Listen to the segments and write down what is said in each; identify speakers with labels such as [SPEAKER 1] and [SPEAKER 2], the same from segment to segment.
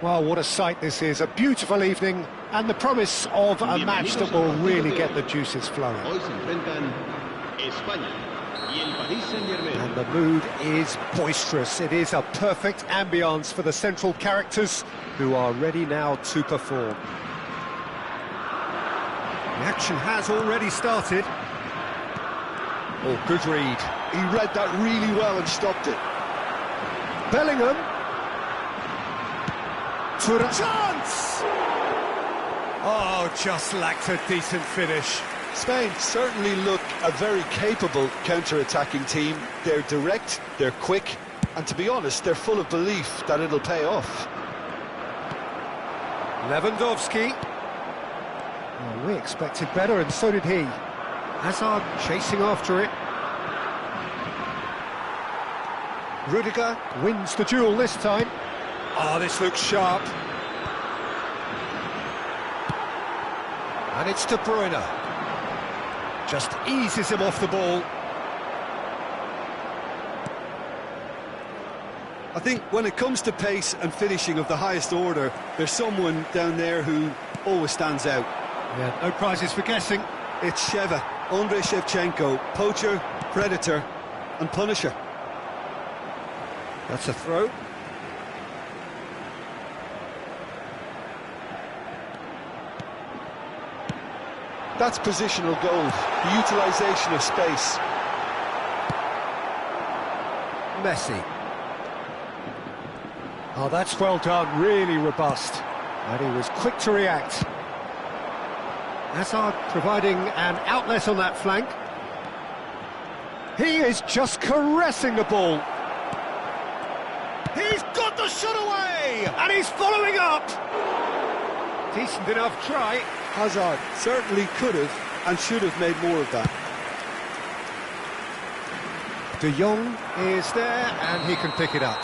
[SPEAKER 1] Well, what a sight this is, a beautiful evening, and the promise of a match that will really get the juices flowing. And the mood is boisterous. It is a perfect ambience for the central characters, who are ready now to perform. The action has already started. Oh, good read.
[SPEAKER 2] He read that really well and stopped it.
[SPEAKER 1] Bellingham. To the chance! Oh, just lacked a decent finish.
[SPEAKER 2] Spain certainly look a very capable counter-attacking team. They're direct, they're quick, and to be honest, they're full of belief that it'll pay off.
[SPEAKER 1] Lewandowski. Well, we expected better, and so did he. Hazard chasing after it. Rudiger wins the duel this time. Oh, this looks sharp. And it's De Bruyne. Just eases him off the ball.
[SPEAKER 2] I think when it comes to pace and finishing of the highest order, there's someone down there who always stands out.
[SPEAKER 1] Yeah, no prizes for guessing.
[SPEAKER 2] It's Sheva, Andrei Shevchenko, poacher, predator and punisher.
[SPEAKER 1] That's a throw.
[SPEAKER 2] That's positional goal, the utilisation of space.
[SPEAKER 1] Messi. Oh, that's well done, really robust. And he was quick to react. Hazard providing an outlet on that flank. He is just caressing the ball. He's got the shot away! And he's following up! Decent enough try.
[SPEAKER 2] Hazard certainly could have and should have made more of that.
[SPEAKER 1] De Jong is there and he can pick it up.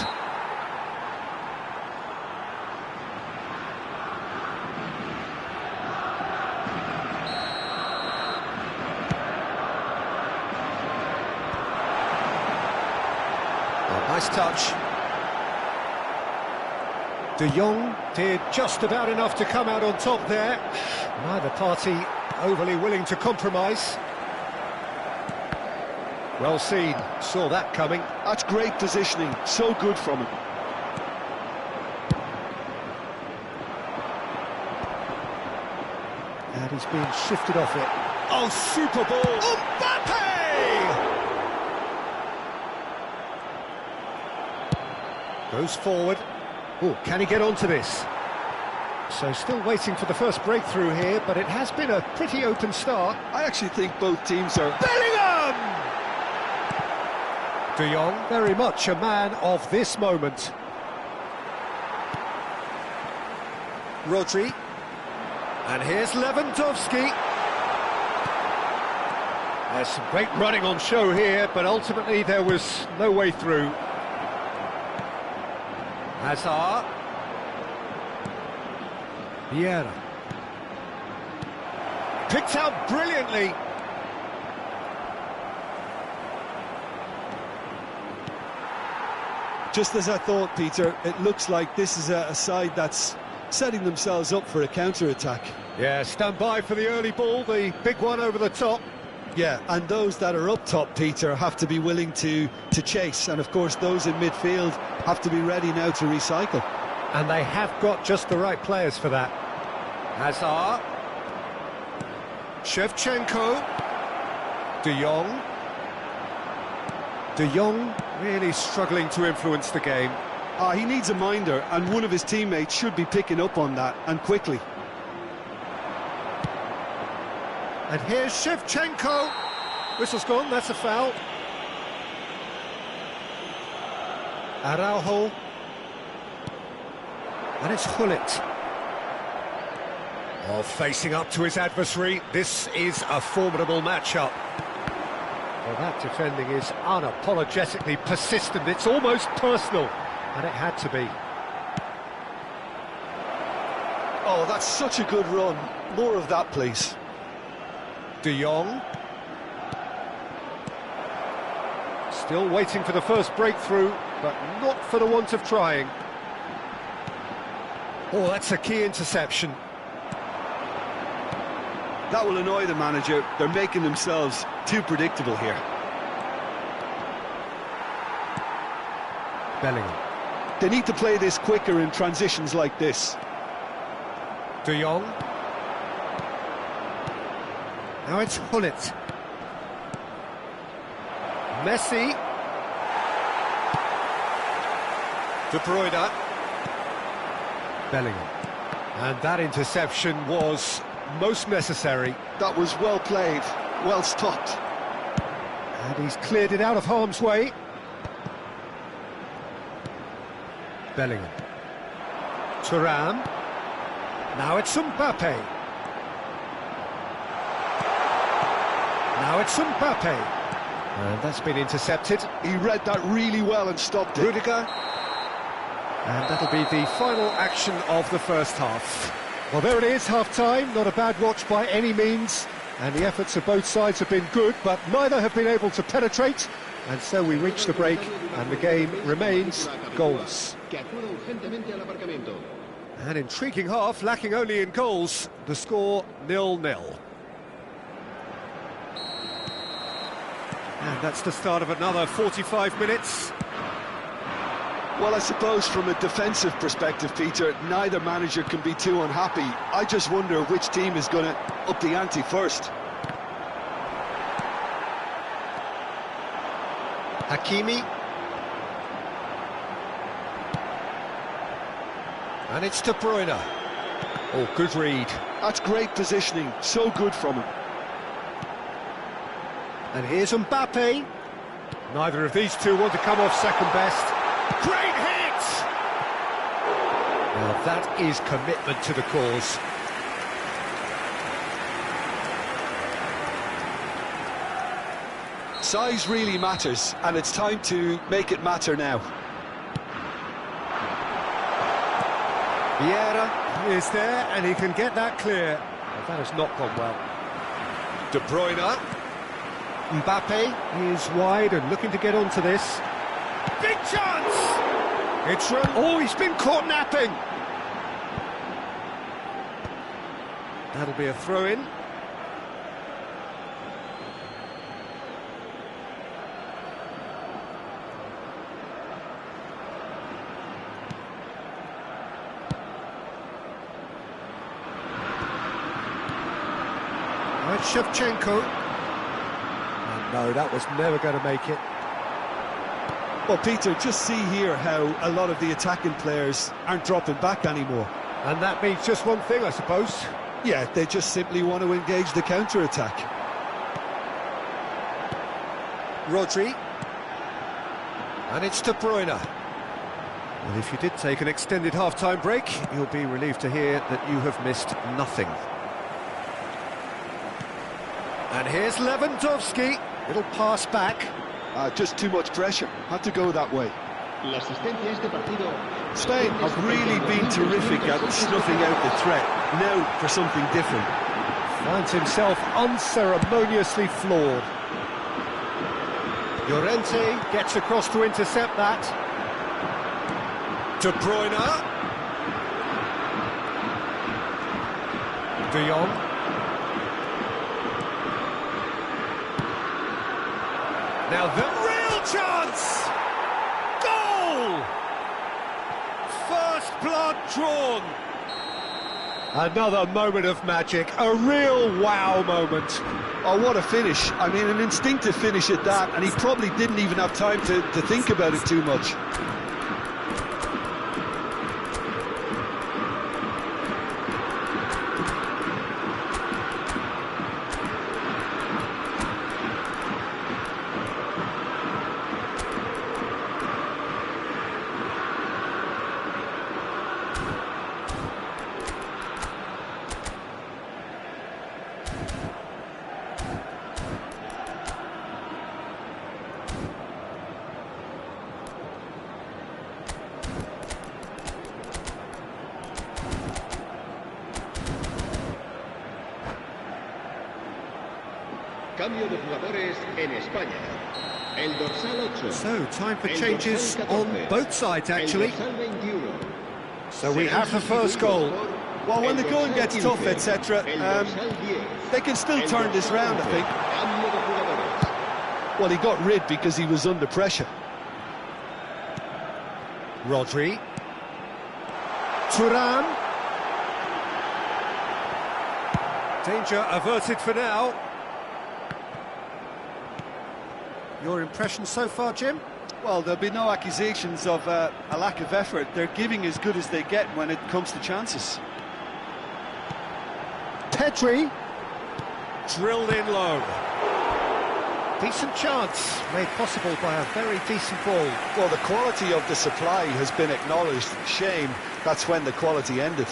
[SPEAKER 1] Oh, nice touch. De Jong did just about enough to come out on top there. Neither party overly willing to compromise. Well seen, saw that coming.
[SPEAKER 2] That's great positioning, so good from him.
[SPEAKER 1] And he's being shifted off it. Oh, super ball! Mbappe! Goes forward. Oh, can he get onto this? So still waiting for the first breakthrough here, but it has been a pretty open start.
[SPEAKER 2] I actually think both teams are...
[SPEAKER 1] Bellingham! De Jong, very much a man of this moment. Rodri. And here's Lewandowski. There's some great running on show here, but ultimately there was no way through. Hazard. Vieira. Picked out brilliantly.
[SPEAKER 2] Just as I thought, Peter, it looks like this is a side that's setting themselves up for a counter-attack.
[SPEAKER 1] Yeah, stand by for the early ball, the big one over the top.
[SPEAKER 2] Yeah, and those that are up top, Peter, have to be willing to chase. And, of course, those in midfield have to be ready now to recycle.
[SPEAKER 1] And they have got just the right players for that. Hazard. Shevchenko. De Jong. De Jong really struggling to influence the game.
[SPEAKER 2] He needs a minder, and one of his teammates should be picking up on that, and quickly.
[SPEAKER 1] And here's Shevchenko. Whistle's gone, that's a foul. Araujo. And it's Hullet. Oh, facing up to his adversary. This is a formidable matchup. Well, that defending is unapologetically persistent. It's almost personal. And it had to be.
[SPEAKER 2] Oh, that's such a good run. More of that, please.
[SPEAKER 1] De Jong. Still waiting for the first breakthrough, but not for the want of trying. Oh, that's a key interception.
[SPEAKER 2] That will annoy the manager. They're making themselves too predictable here.
[SPEAKER 1] Bellingham.
[SPEAKER 2] They need to play this quicker in transitions like this.
[SPEAKER 1] De Jong. Now it's Hullet. Messi. De Bruyne. Bellingham. And that interception was most necessary.
[SPEAKER 2] That was well played, well stopped.
[SPEAKER 1] And he's cleared it out of harm's way. Bellingham. Thuram. Now it's Mbappe. Now it's Mbappe. And that's been intercepted.
[SPEAKER 2] He read that really well and stopped it.
[SPEAKER 1] Rudiger. And that'll be the final action of the first half. Well, there it is, half-time. Not a bad watch by any means. And the efforts of both sides have been good, but neither have been able to penetrate. And so we reach the break, and the game remains goals. An intriguing half, lacking only in goals. The score 0-0. And that's the start of another 45 minutes.
[SPEAKER 2] Well, I suppose from a defensive perspective, Peter, neither manager can be too unhappy. I just wonder which team is going to up the ante first.
[SPEAKER 1] Hakimi. And it's De Bruyne. Oh, good read.
[SPEAKER 2] That's great positioning, so good from him.
[SPEAKER 1] And here's Mbappe. Neither of these two want to come off second best. Great hit! Well, that is commitment to the cause.
[SPEAKER 2] Size really matters, and it's time to make it matter now.
[SPEAKER 1] Vieira is there, and he can get that clear. But that has not gone well. De Bruyne. Mbappe is wide and looking to get onto this. Big chance! It's run. Oh, he's been caught napping. That'll be a throw-in. Shevchenko. And no, that was never going to make it.
[SPEAKER 2] Well, Peter, just see here how a lot of the attacking players aren't dropping back anymore.
[SPEAKER 1] And that means just one thing, I suppose.
[SPEAKER 2] Yeah, they just simply want to engage the counter-attack.
[SPEAKER 1] Rodri. And it's De Bruyne. Well, if you did take an extended half-time break, you'll be relieved to hear that you have missed nothing. And here's Lewandowski. It'll pass back.
[SPEAKER 2] Just too much pressure. Had to go that way. Spain have really been terrific at snuffing out the threat. Now for something different.
[SPEAKER 1] Finds himself unceremoniously floored. Llorente gets across to intercept that. De Bruyne. De Jong. Now the real chance! Goal! First blood drawn. Another moment of magic, a real wow moment.
[SPEAKER 2] Oh, what a finish. I mean, an instinctive finish at that, and he probably didn't even have time to think about it too much.
[SPEAKER 3] Cambio de jugadores en España. El dorsal 8.
[SPEAKER 1] So, time for changes on both sides, actually. So we have the first goal.
[SPEAKER 2] Well, when the going gets tough, etc., they can still turn this round, I think. Well, he got rid because he was under pressure.
[SPEAKER 1] Rodri. Thuram. Danger averted for now. Your impression so far, Jim?
[SPEAKER 2] Well, there'll be no accusations of a lack of effort. They're giving as good as they get when it comes to chances.
[SPEAKER 1] Pedri. Drilled in low. Decent chance, made possible by a very decent ball.
[SPEAKER 2] Well, the quality of the supply has been acknowledged. Shame, that's when the quality ended.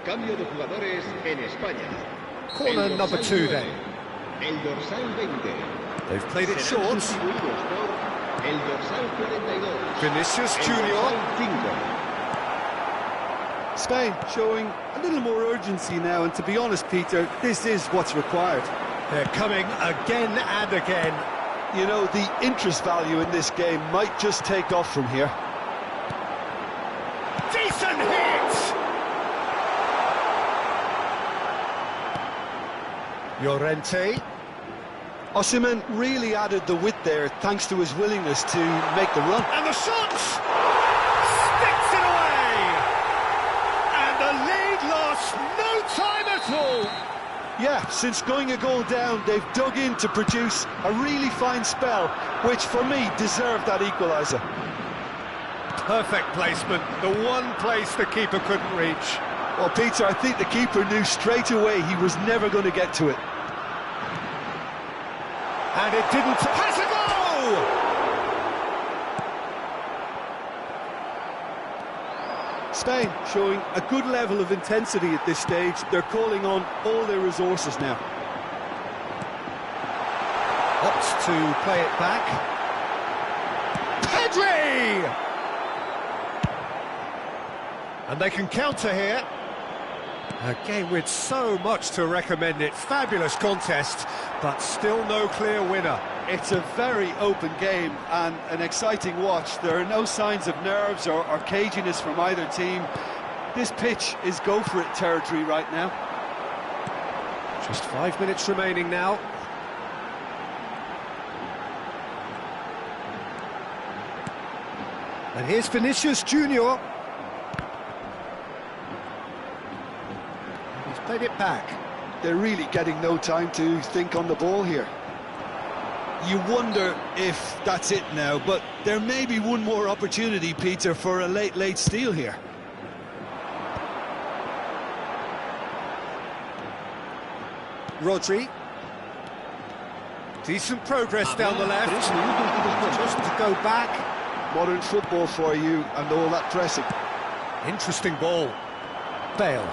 [SPEAKER 3] Cambio de jugadores en España.
[SPEAKER 1] Corner number 2 then.
[SPEAKER 3] El dorsal 20.
[SPEAKER 1] They've played it short.
[SPEAKER 3] El dorsal 42.
[SPEAKER 1] Vinicius Junior.
[SPEAKER 3] 5.
[SPEAKER 2] Spain showing a little more urgency now, and to be honest, Peter, this is what's required.
[SPEAKER 1] They're coming again and again.
[SPEAKER 2] You know, the interest value in this game might just take off from here.
[SPEAKER 1] Decent hit! Llorente.
[SPEAKER 2] Osimhen really added the width there thanks to his willingness to make the run.
[SPEAKER 1] And the shot! Sticks it away! And the lead lost no time at all!
[SPEAKER 2] Yeah, since going a goal down, they've dug in to produce a really fine spell, which for me deserved that equaliser.
[SPEAKER 1] Perfect placement, the one place the keeper couldn't reach.
[SPEAKER 2] Well, Peter, I think the keeper knew straight away he was never going to get to it.
[SPEAKER 1] And it didn't... Has a goal!
[SPEAKER 2] Spain showing a good level of intensity at this stage. They're calling on all their resources now.
[SPEAKER 1] Opts to play it back. Pedri! And they can counter here. A game with so much to recommend it. Fabulous contest, but still no clear winner.
[SPEAKER 2] It's a very open game and an exciting watch. There are no signs of nerves or caginess from either team. This pitch is go-for-it territory right now.
[SPEAKER 1] Just 5 minutes remaining now. And here's Vinicius Junior. He's played it back.
[SPEAKER 2] They're really getting no time to think on the ball here. You wonder if that's it now, but there may be one more opportunity, Peter, for a late steal here.
[SPEAKER 1] Rodri. Decent progress down the left. Just to go back.
[SPEAKER 2] Modern football for you and all that pressing.
[SPEAKER 1] Interesting ball. Bale.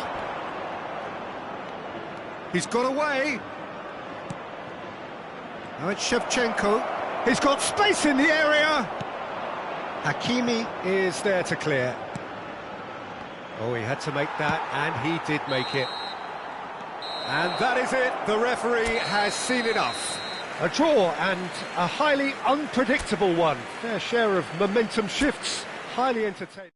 [SPEAKER 1] He's got away. Now it's Shevchenko. He's got space in the area. Hakimi is there to clear. Oh, he had to make that, and he did make it. And that is it. The referee has seen enough. A draw, and a highly unpredictable one. Fair share of momentum shifts. Highly entertaining.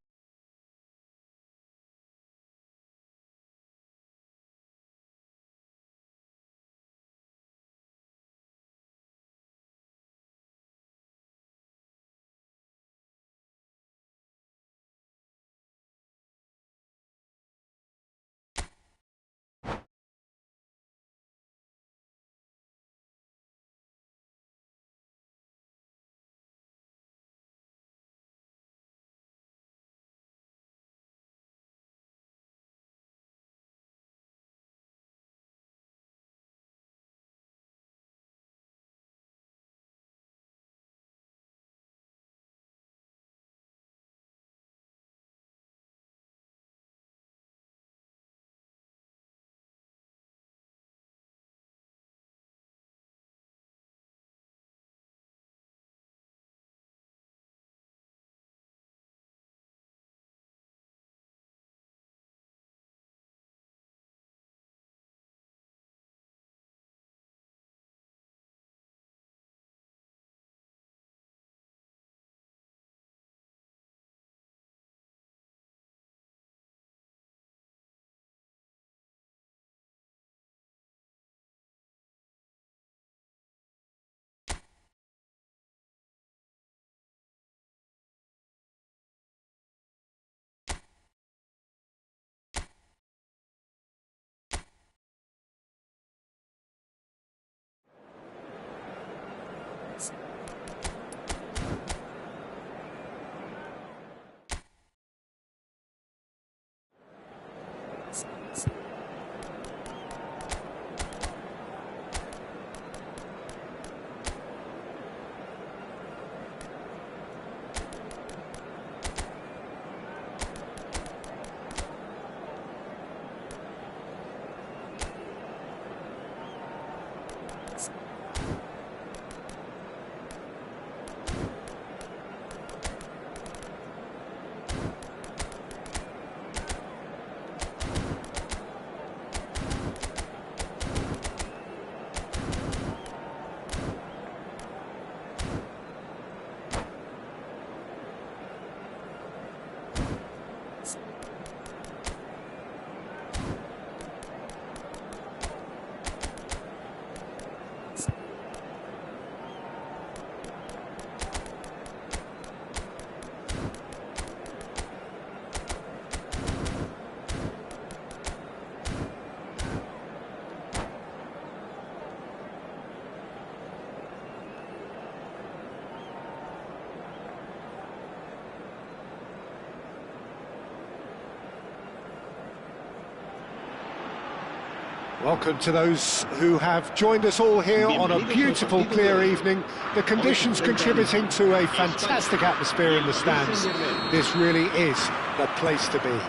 [SPEAKER 1] Welcome to those who have joined us all here on a beautiful, clear evening. The conditions contributing to a fantastic atmosphere in the stands. This really is the place to be.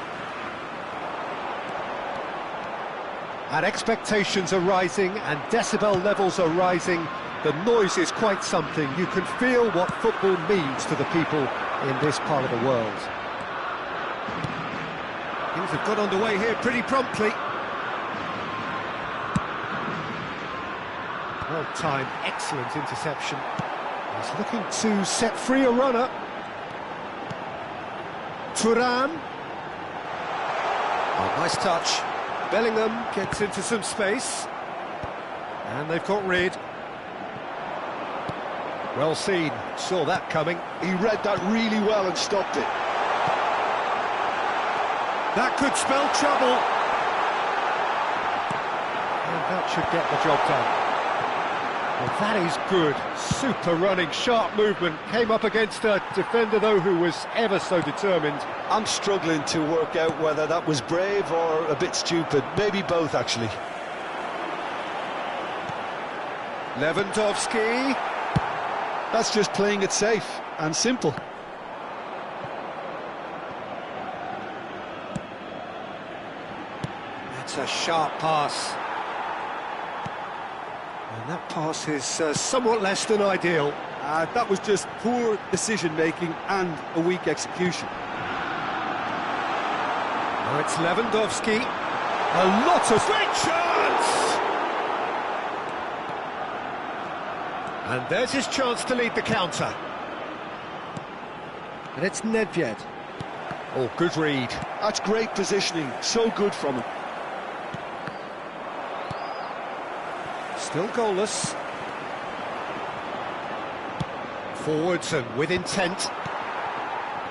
[SPEAKER 1] And expectations are rising and decibel levels are rising. The noise is quite something. You can feel what football means to the people in this part of the world. Things have got underway here pretty promptly. Well-timed, excellent interception. He's looking to set free a runner. Thuram. Oh, nice touch. Bellingham gets into some space. And they've got rid. Well seen, saw that coming.
[SPEAKER 2] He read that really well and stopped it.
[SPEAKER 1] That could spell trouble. And that should get the job done. Well, that is good. Super running, sharp movement. Came up against a defender, though, who was ever so determined.
[SPEAKER 2] I'm struggling to work out whether that was brave or a bit stupid. Maybe both, actually.
[SPEAKER 1] Lewandowski.
[SPEAKER 2] That's just playing it safe and simple.
[SPEAKER 1] That's a sharp pass. And that pass is somewhat less than ideal.
[SPEAKER 2] That was just poor decision-making and a weak execution.
[SPEAKER 1] Now it's Lewandowski. A lot of great chance! And there's his chance to lead the counter. And it's Nedved. Oh, good read.
[SPEAKER 2] That's great positioning, so good from him.
[SPEAKER 1] Still goalless. Forwards and with intent.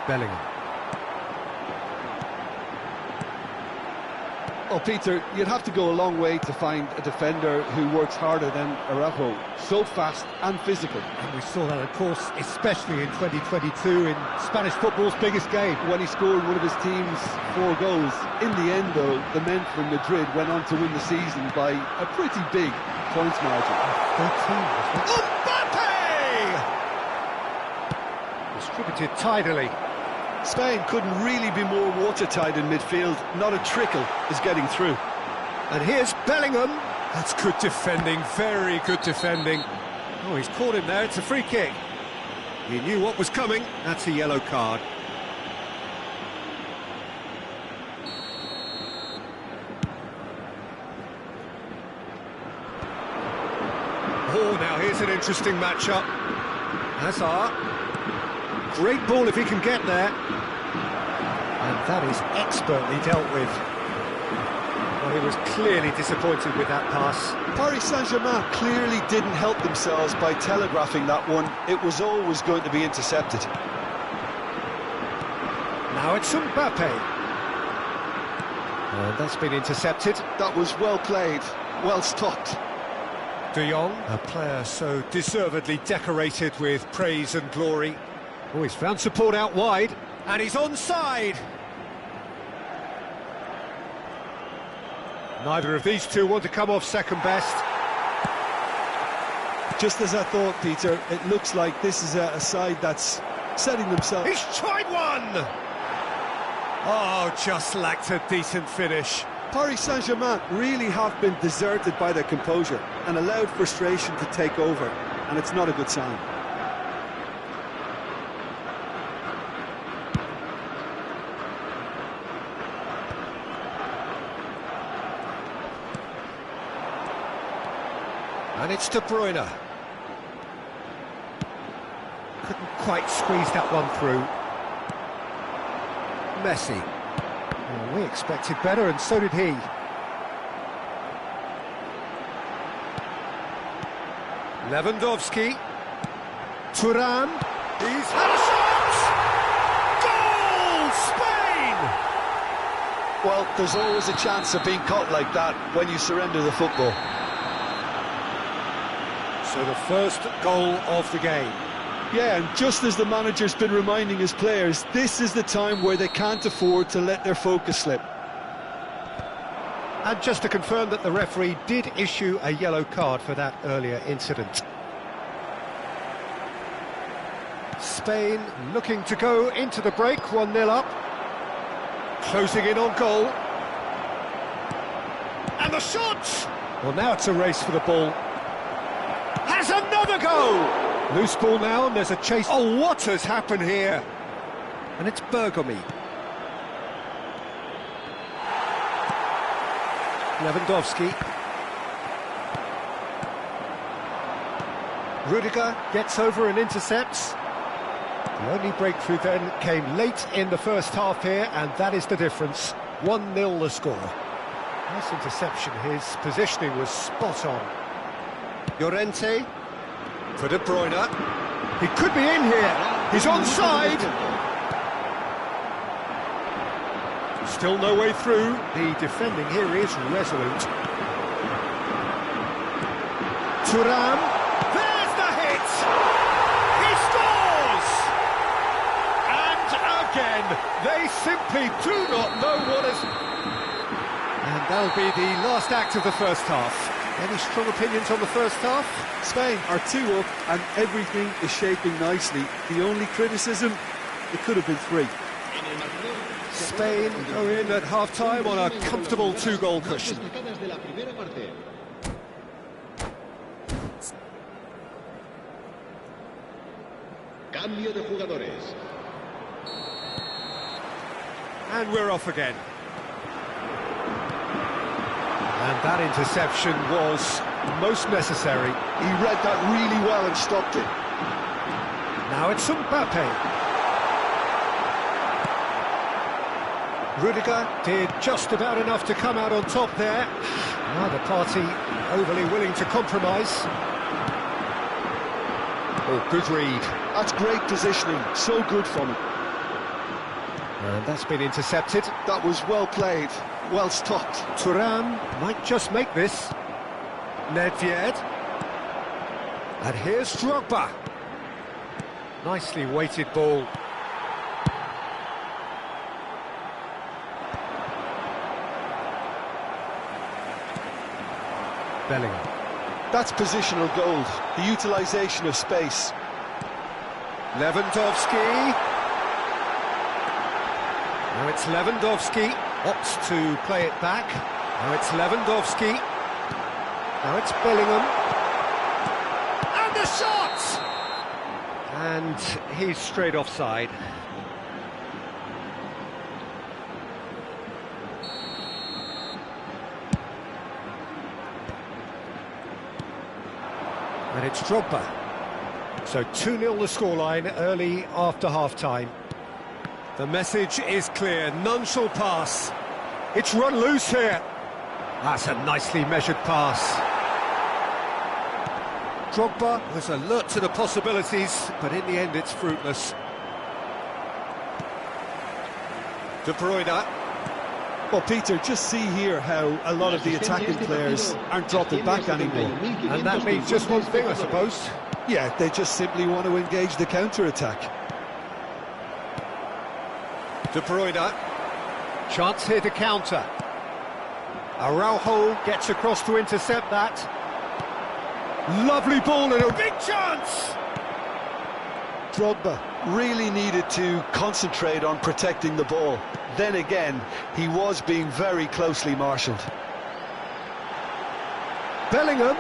[SPEAKER 1] Bellingham.
[SPEAKER 2] Oh, Peter, you'd have to go a long way to find a defender who works harder than Ahieucb. So fast and physical.
[SPEAKER 1] And we saw that, of course, especially in 2022 in Spanish football's biggest game.
[SPEAKER 2] When he scored one of his team's 4 goals. In the end, though, the men from Madrid went on to win the season by a pretty big points margin.
[SPEAKER 1] 13. Mbappe! Distributed tidily.
[SPEAKER 2] Spain couldn't really be more watertight in midfield. Not a trickle is getting through.
[SPEAKER 1] And here's Bellingham. That's good defending, very good defending. Oh, he's caught him there, it's a free kick. He knew what was coming, that's a yellow card. Oh, now here's an interesting matchup. Hazard. Great ball if he can get there. And that is expertly dealt with. Well, he was clearly disappointed with that pass.
[SPEAKER 2] Paris Saint-Germain clearly didn't help themselves by telegraphing that one. It was always going to be intercepted.
[SPEAKER 1] Now it's Mbappe. And that's been intercepted.
[SPEAKER 2] That was well played, well stopped.
[SPEAKER 1] De Jong, a player so deservedly decorated with praise and glory. Oh, he's found support out wide, and he's onside. Neither of these two want to come off second best.
[SPEAKER 2] Just as I thought, Peter, it looks like this is a side that's setting themselves...
[SPEAKER 1] He's tried one! Oh, just lacked a decent finish.
[SPEAKER 2] Paris Saint-Germain really have been deserted by their composure and allowed frustration to take over, and it's not a good sign.
[SPEAKER 1] And it's De Bruyne. Couldn't quite squeeze that one through. Messi. Well, we expected better, and so did he. Lewandowski. Thuram. He's had a shot! Goal! Spain!
[SPEAKER 2] Well, there's always a chance of being caught like that when you surrender the football.
[SPEAKER 1] So the first goal of the game.
[SPEAKER 2] Yeah, and just as the manager's been reminding his players, this is the time where they can't afford to let their focus slip.
[SPEAKER 1] And just to confirm that the referee did issue a yellow card for that earlier incident. Spain looking to go into the break, 1-0 up. Closing in on goal. And the shot! Well, now it's a race for the ball. Has another go! Loose ball now, and there's a chase. Oh, what has happened here? And it's Bergomi. Lewandowski. Rudiger gets over and intercepts. The only breakthrough then came late in the first half here, and that is the difference. 1-0 the score. Nice interception, his positioning was spot on. Llorente for De Bruyne. He could be in here, he's onside. Still no way through, the defending here is resolute. Thuram, there's the hit! He scores! And again, they simply do not know what is... And that'll be the last act of the first half. Any strong opinions on the first half?
[SPEAKER 2] Spain are 2 up and everything is shaping nicely. The only criticism, it could have been 3.
[SPEAKER 1] Spain are in at half-time on a comfortable 2-goal cushion.
[SPEAKER 3] Cambio de jugadores.
[SPEAKER 1] And we're off again. And that interception was most necessary.
[SPEAKER 2] He read that really well and stopped it.
[SPEAKER 1] Now it's Mbappe. Rudiger did just about enough to come out on top there. Neither party overly willing to compromise. Oh, good read.
[SPEAKER 2] That's great positioning, so good from him.
[SPEAKER 1] And that's been intercepted.
[SPEAKER 2] That was well played, well stopped.
[SPEAKER 1] Thuram might just make this. Nedved. And here's Drogba. Nicely weighted ball. Bellingham.
[SPEAKER 2] That's positional gold, the utilisation of space.
[SPEAKER 1] Lewandowski. Now it's Lewandowski. Opts to play it back. Now it's Lewandowski. Now it's Bellingham. And the shot! And he's straight offside. And it's Drogba. So 2-0 the scoreline early after half-time. The message is clear, none shall pass. It's run loose here. That's a nicely measured pass. Drogba was alert to the possibilities, but in the end it's fruitless. De Bruyne.
[SPEAKER 2] Well, Peter, just see here how a lot of the attacking players aren't dropping back anymore.
[SPEAKER 1] And that means just one thing, I suppose.
[SPEAKER 2] Yeah, they just simply want to engage the counter-attack.
[SPEAKER 1] De Bruyne. Chance here to counter. Araujo gets across to intercept that. Lovely ball and a big chance!
[SPEAKER 2] Drogba really needed to concentrate on protecting the ball. Then again, he was being very closely marshalled.
[SPEAKER 1] Bellingham.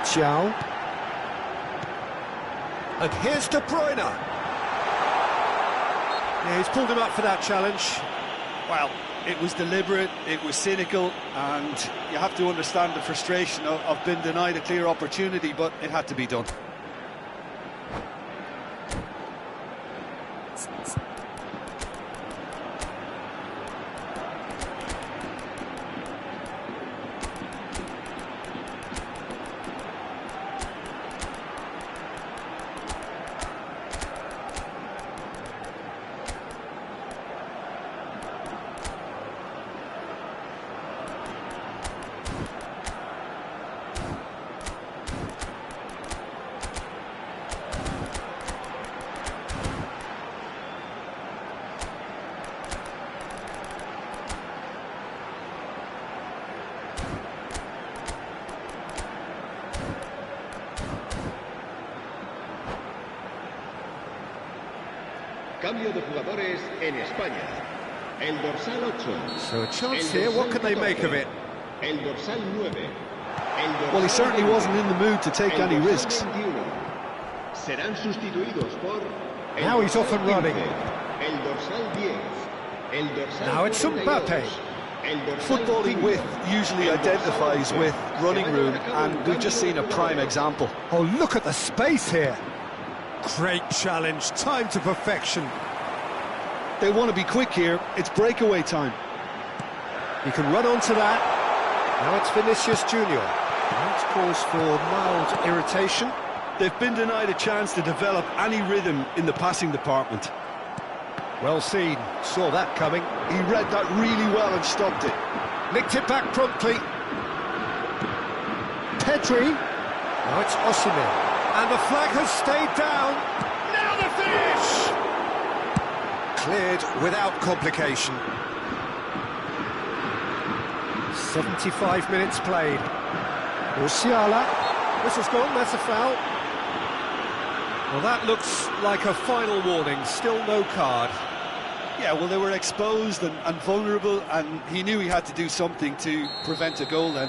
[SPEAKER 1] Chow. And here's De Bruyne. Yeah, he's pulled him up for that challenge.
[SPEAKER 2] Well, it was deliberate, it was cynical, and you have to understand the frustration of being denied a clear opportunity, but it had to be done.
[SPEAKER 3] Cambio de jugadores en España. El dorsal 8.
[SPEAKER 1] So a chance here, what can they make of it?
[SPEAKER 3] El dorsal 9.
[SPEAKER 2] Well, he certainly wasn't in the mood to take any risks.
[SPEAKER 3] Serán sustituidos por
[SPEAKER 1] Now he's off and running.
[SPEAKER 3] El dorsal 10. El dorsal
[SPEAKER 1] Now it's
[SPEAKER 3] 42.
[SPEAKER 1] Mbappe.
[SPEAKER 2] Footballing width usually identifies with running room, and we've just seen a prime example.
[SPEAKER 1] Oh, look at the space here. Great challenge, time to perfection.
[SPEAKER 2] They want to be quick here, it's breakaway time.
[SPEAKER 1] He can run onto that. Now it's Vinicius Junior. That's cause for mild irritation.
[SPEAKER 2] They've been denied a chance to develop any rhythm in the passing department.
[SPEAKER 1] Well seen, saw that coming.
[SPEAKER 2] He read that really well and stopped it.
[SPEAKER 1] Nicked it back promptly. Pedri. Now it's Osimhen. And the flag has stayed down. Now the finish! Cleared without complication. 75 minutes played. Musiala. Whistle's gone, that's a foul. Well, that looks like a final warning, still no card.
[SPEAKER 2] Yeah, well, they were exposed and vulnerable, and he knew he had to do something to prevent a goal then.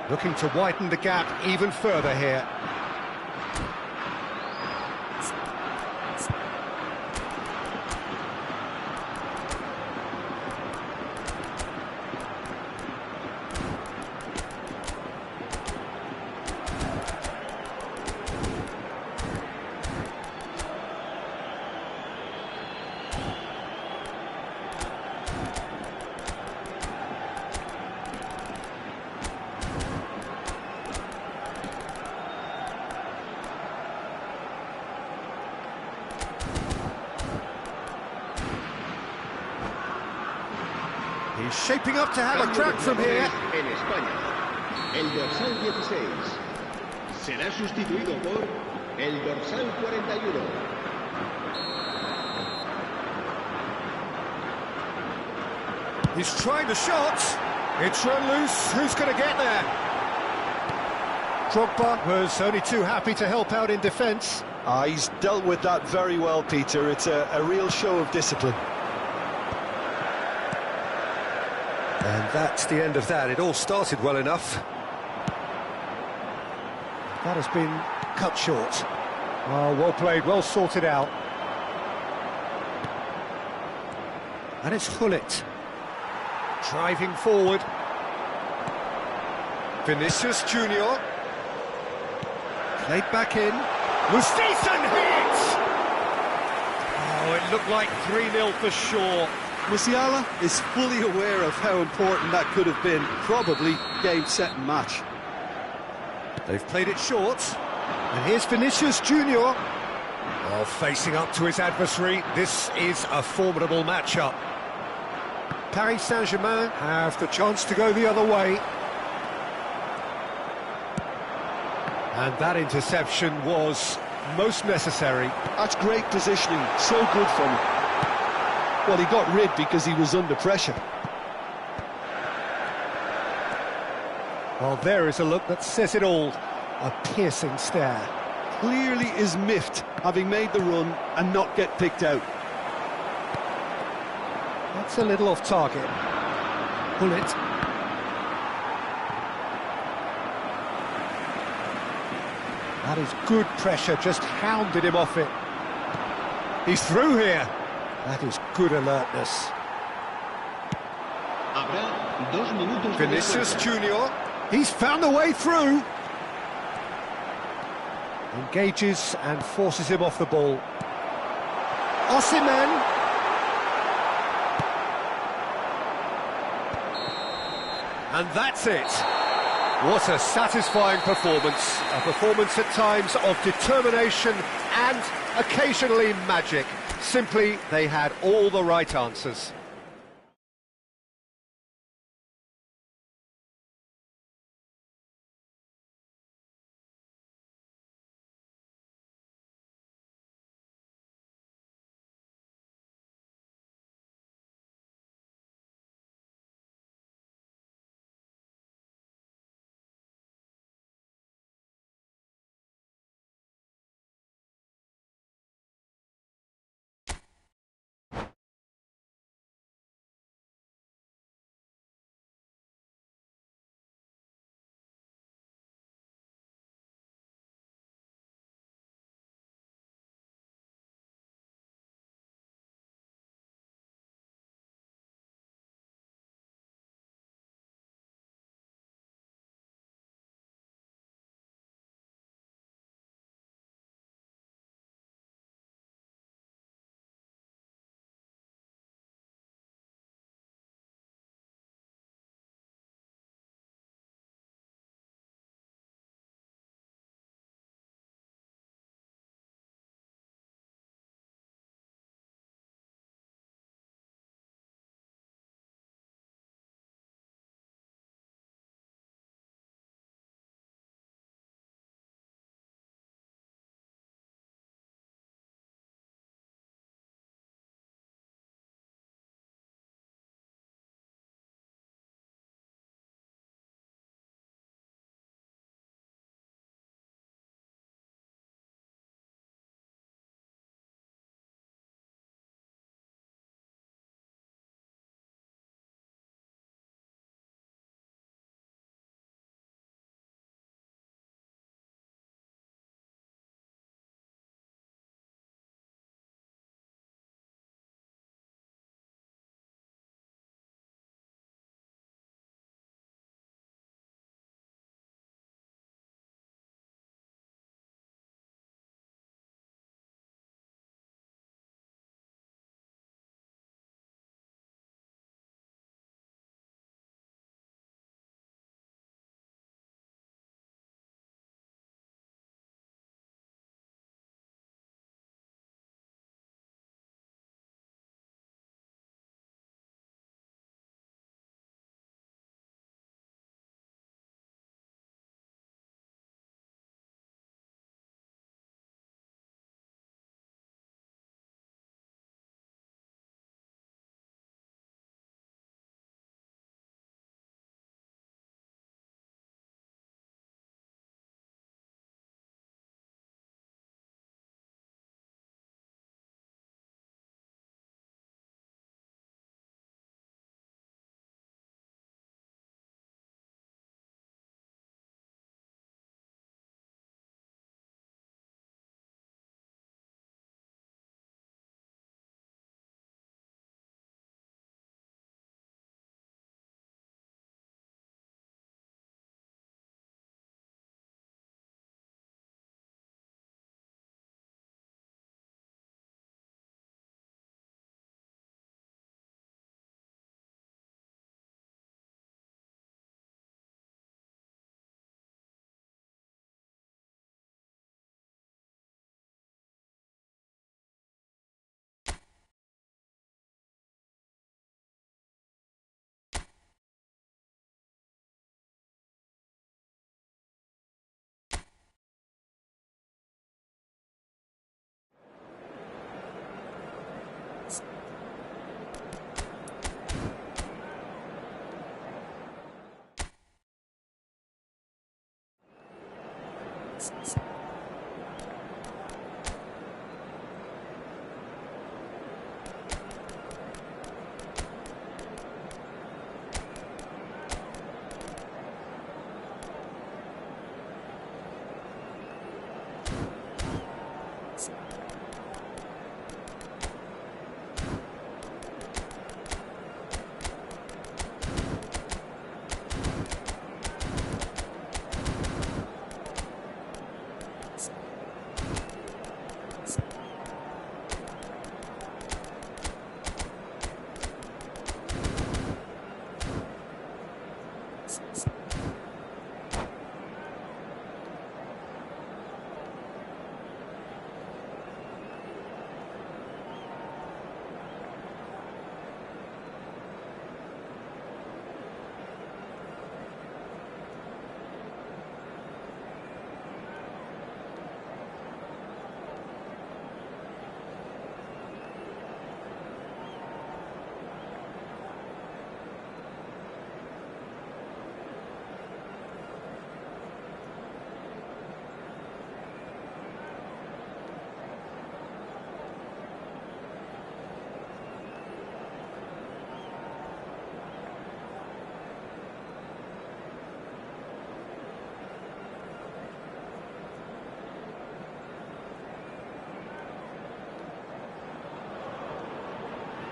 [SPEAKER 1] Looking to widen the gap even further here. He's shaping up to have a crack from here.
[SPEAKER 3] En España. El dorsal 16 será sustituido por el dorsal 41.
[SPEAKER 1] He's trying the shot. It's run loose. Who's going to get there? Drogba was only too happy to help out in defence.
[SPEAKER 2] He's dealt with that very well, Peter. It's a real show of discipline.
[SPEAKER 1] And that's the end of that. It all started well enough. That has been cut short. Oh, well played, well sorted out. And it's Gullit. Driving forward. Vinicius Junior. Played back in. Mustison hits! Oh, it looked like 3-0 for sure.
[SPEAKER 2] Musiala is fully aware of how important that could have been. Probably game, set and match.
[SPEAKER 1] They've played it short. And here's Vinicius Junior. Well, facing up to his adversary, this is a formidable matchup. Paris Saint-Germain have the chance to go the other way. And that interception was most necessary.
[SPEAKER 2] That's great positioning, so good from him. Well, he got rid because he was under pressure.
[SPEAKER 1] Well, there is a look that says it all. A piercing stare.
[SPEAKER 2] Clearly is miffed, having made the run and not get picked out.
[SPEAKER 1] That's a little off target. Gullit. That is good pressure, just hounded him off it. He's through here. That is good alertness.
[SPEAKER 3] Habrá 2 minutos de
[SPEAKER 1] Vinicius
[SPEAKER 3] descuento.
[SPEAKER 1] Junior. He's found a way through. Engages and forces him off the ball. Osimhen. And that's it. What a satisfying performance. A performance at times of determination and occasionally magic. Simply, they had all the right answers.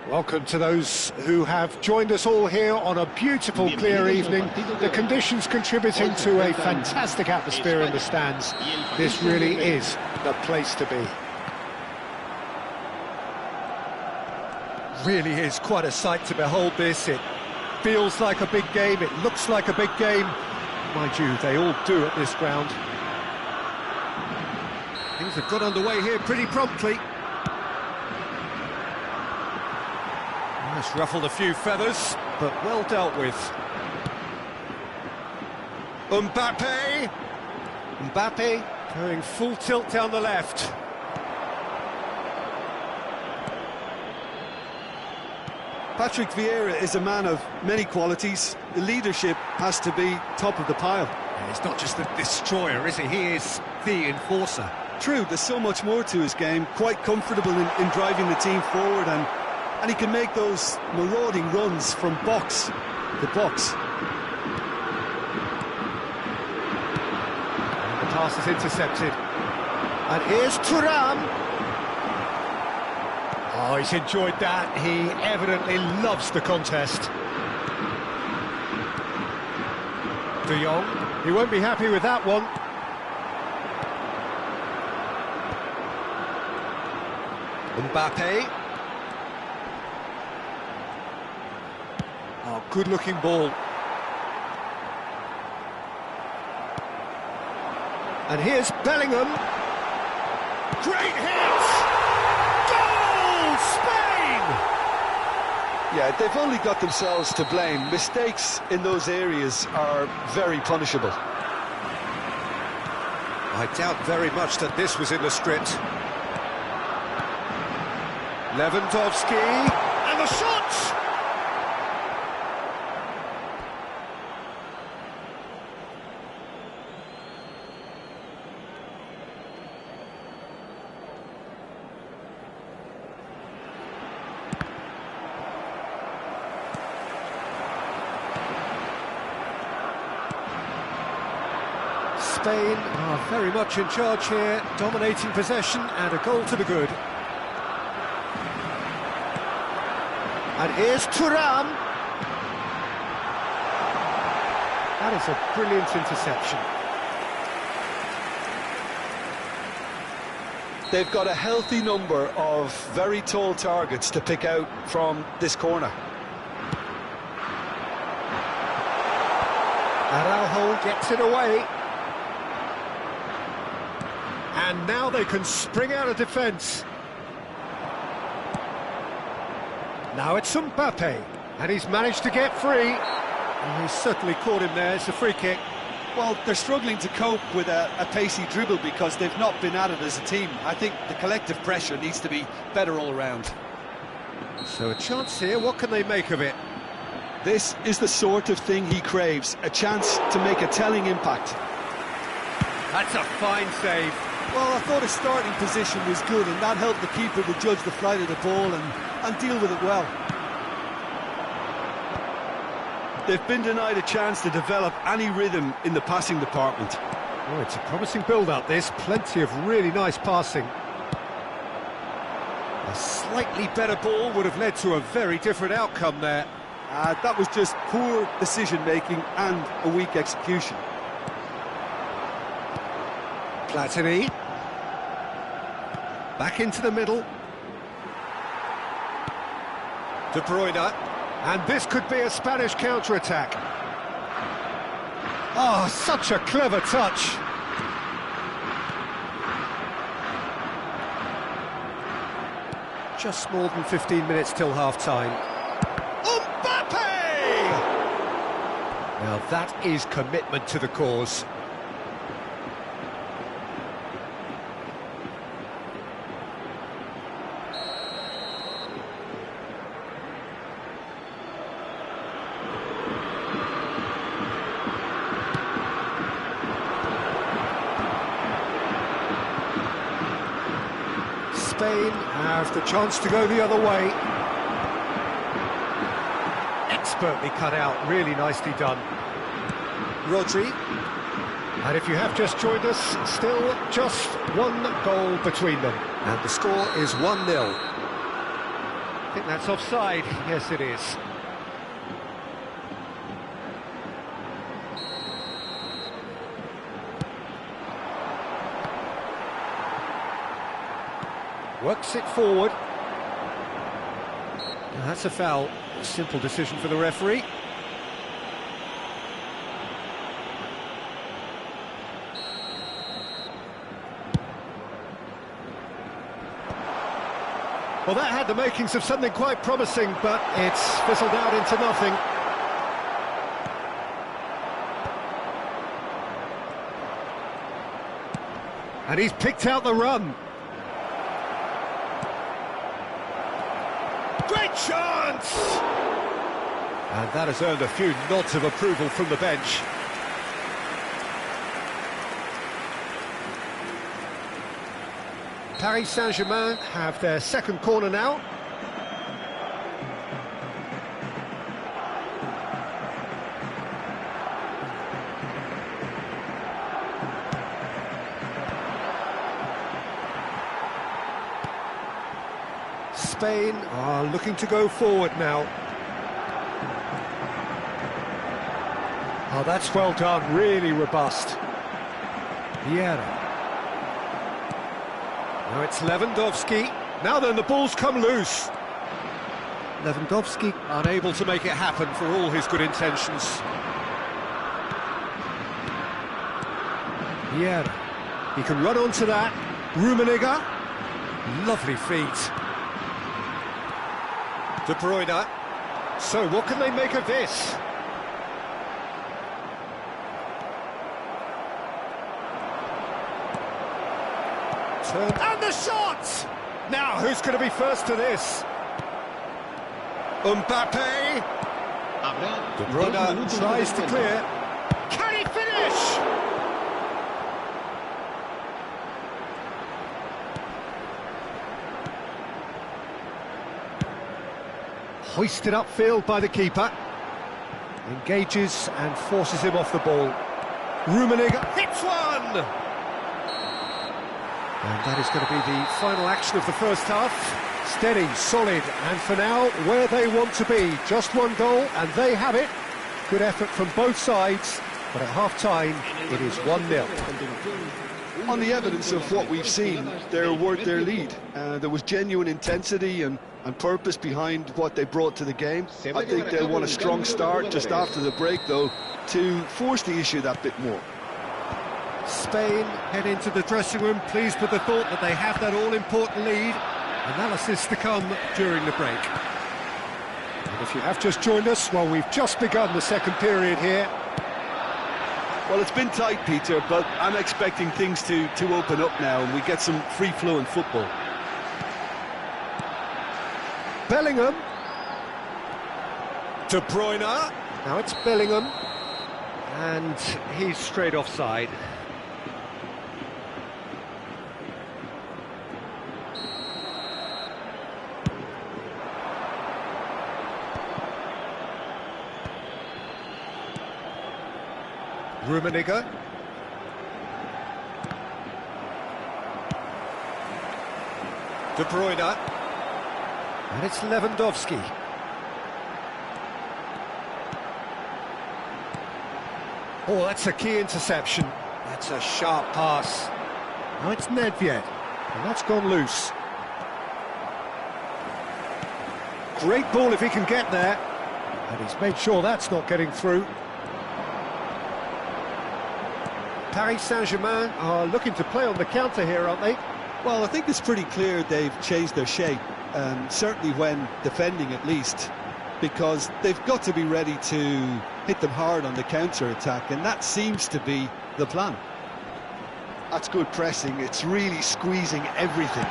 [SPEAKER 1] Welcome to those who have joined us all here on a beautiful, clear evening. The conditions contributing to a fantastic atmosphere in the stands. This really is the place to be. Really is quite a sight to behold this. It feels like a big game, it looks like a big game. Mind you, they all do at this ground. Things have got underway here pretty promptly. It's ruffled a few feathers, but well dealt with. Mbappe going full tilt down the left.
[SPEAKER 2] Patrick Vieira is a man of many qualities. The leadership has to be top of the pile.
[SPEAKER 1] And he's not just the destroyer, is he? He is the enforcer.
[SPEAKER 2] True, there's so much more to his game. Quite comfortable in driving the team forward, and he can make those marauding runs from box to box.
[SPEAKER 1] And the pass is intercepted. And here's Thuram. Oh, he's enjoyed that. He evidently loves the contest. De Jong, he won't be happy with that one. Mbappe. Oh, good-looking ball. And here's Bellingham. Great hit! Goal! Spain!
[SPEAKER 2] Yeah, they've only got themselves to blame. Mistakes in those areas are very punishable.
[SPEAKER 1] I doubt very much that this was in the script. Lewandowski, and the shot! Spain are very much in charge here, dominating possession and a goal to the good. And here's Thuram. That is a brilliant interception.
[SPEAKER 2] They've got a healthy number of very tall targets to pick out from this corner.
[SPEAKER 1] Araujo gets it away. And now they can spring out of defence. Now it's Mbappe, and he's managed to get free. And he's certainly caught him there. It's a free kick.
[SPEAKER 2] Well, they're struggling to cope with a pacey dribble because they've not been at it as a team. I think the collective pressure needs to be better all round.
[SPEAKER 1] So a chance here, what can they make of it?
[SPEAKER 2] This is the sort of thing he craves, a chance to make a telling impact.
[SPEAKER 1] That's a fine save.
[SPEAKER 2] Well, I thought his starting position was good, and that helped the keeper to judge the flight of the ball and deal with it well. They've been denied a chance to develop any rhythm in the passing department.
[SPEAKER 1] Oh, it's a promising build-up, this. Plenty of really nice passing. A slightly better ball would have led to a very different outcome there.
[SPEAKER 2] That was just poor decision-making and a weak execution.
[SPEAKER 1] Platini. Back into the middle. De Bruyne. And this could be a Spanish counter-attack. Oh, such a clever touch. Just more than 15 minutes till half-time. Mbappe! Now that is commitment to the cause. Spain have the chance to go the other way. Expertly cut out, really nicely done. Rodri. And if you have just joined us, still just one goal between them. And the score is 1-0. I think that's offside. Yes, it is. Works it forward. Now that's a foul. Simple decision for the referee. Well, that had the makings of something quite promising, but it's fizzled out into nothing. And he's picked out the run. Great chance! And that has earned a few nods of approval from the bench. Paris Saint-Germain have their second corner now. Spain are looking to go forward now. Oh, that's well done, really robust. Vieira. Now it's Lewandowski. Now then, the ball's come loose. Lewandowski unable to make it happen for all his good intentions. Vieira. He can run onto that. Rummenigge. Lovely feet. De Bruyne. So, what can they make of this? And the shot! Now, who's going to be first to this? Mbappe. De Bruyne tries to clear. Can he finish? Hoisted upfield by the keeper. Engages and forces him off the ball. Rummenigge hits one! And that is going to be the final action of the first half. Steady, solid, and for now, where they want to be. Just one goal, and they have it. Good effort from both sides, but at half-time, it is 1-0.
[SPEAKER 2] On the evidence of what we've seen, they're worth their lead. There was genuine intensity and purpose behind what they brought to the game. I think they'll want a strong start just after the break, though, to force the issue that bit more.
[SPEAKER 1] Spain head into the dressing room pleased with the thought that they have that all-important lead. Analysis to come during the break. And if you have just joined us, well, we've just begun the second period here.
[SPEAKER 2] Well, it's been tight, Peter, but I'm expecting things to open up now and we get some free-flowing football.
[SPEAKER 1] Bellingham. De Bruyne. Now it's Bellingham. And he's straight offside. Rummenigge. De Bruyne. And it's Lewandowski. Oh, that's a key interception. That's a sharp pass. Now it's Nedved, and that's gone loose. Great ball if he can get there. And he's made sure that's not getting through. Paris Saint-Germain are looking to play on the counter here, aren't they?
[SPEAKER 2] Well, I think it's pretty clear they've changed their shape, certainly when defending at least, because they've got to be ready to hit them hard on the counter-attack, and that seems to be the plan. That's good pressing, it's really squeezing everything.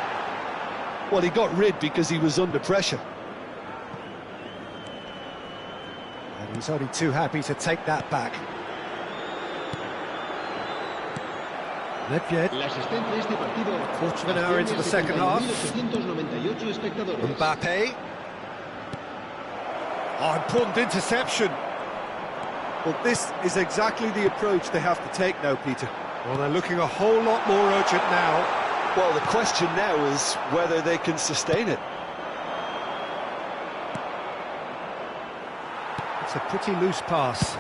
[SPEAKER 2] Well, he got rid because he was under pressure.
[SPEAKER 1] And he's only too happy to take that back. Nedved. Quarter of an hour into the second half. Mbappe. Oh, important interception.
[SPEAKER 2] Well, this is exactly the approach they have to take now, Peter.
[SPEAKER 1] Well, they're looking a whole lot more urgent now.
[SPEAKER 2] Well, the question now is whether they can sustain it.
[SPEAKER 1] It's a pretty loose pass.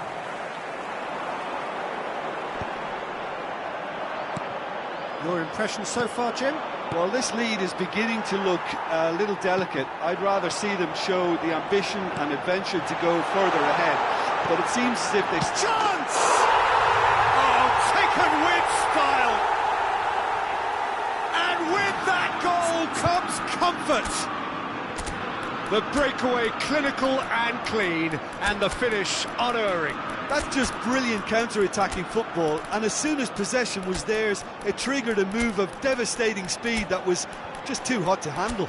[SPEAKER 1] Your impression so far, Jim?
[SPEAKER 2] Well, this lead is beginning to look a little delicate. I'd rather see them show the ambition and adventure to go further ahead. But it seems as if there's
[SPEAKER 1] chance! Oh, taken with style! And with that goal comes comfort! The breakaway clinical and clean, and the finish unerring.
[SPEAKER 2] That's just brilliant counter-attacking football, and as soon as possession was theirs, it triggered a move of devastating speed that was just too hot to handle.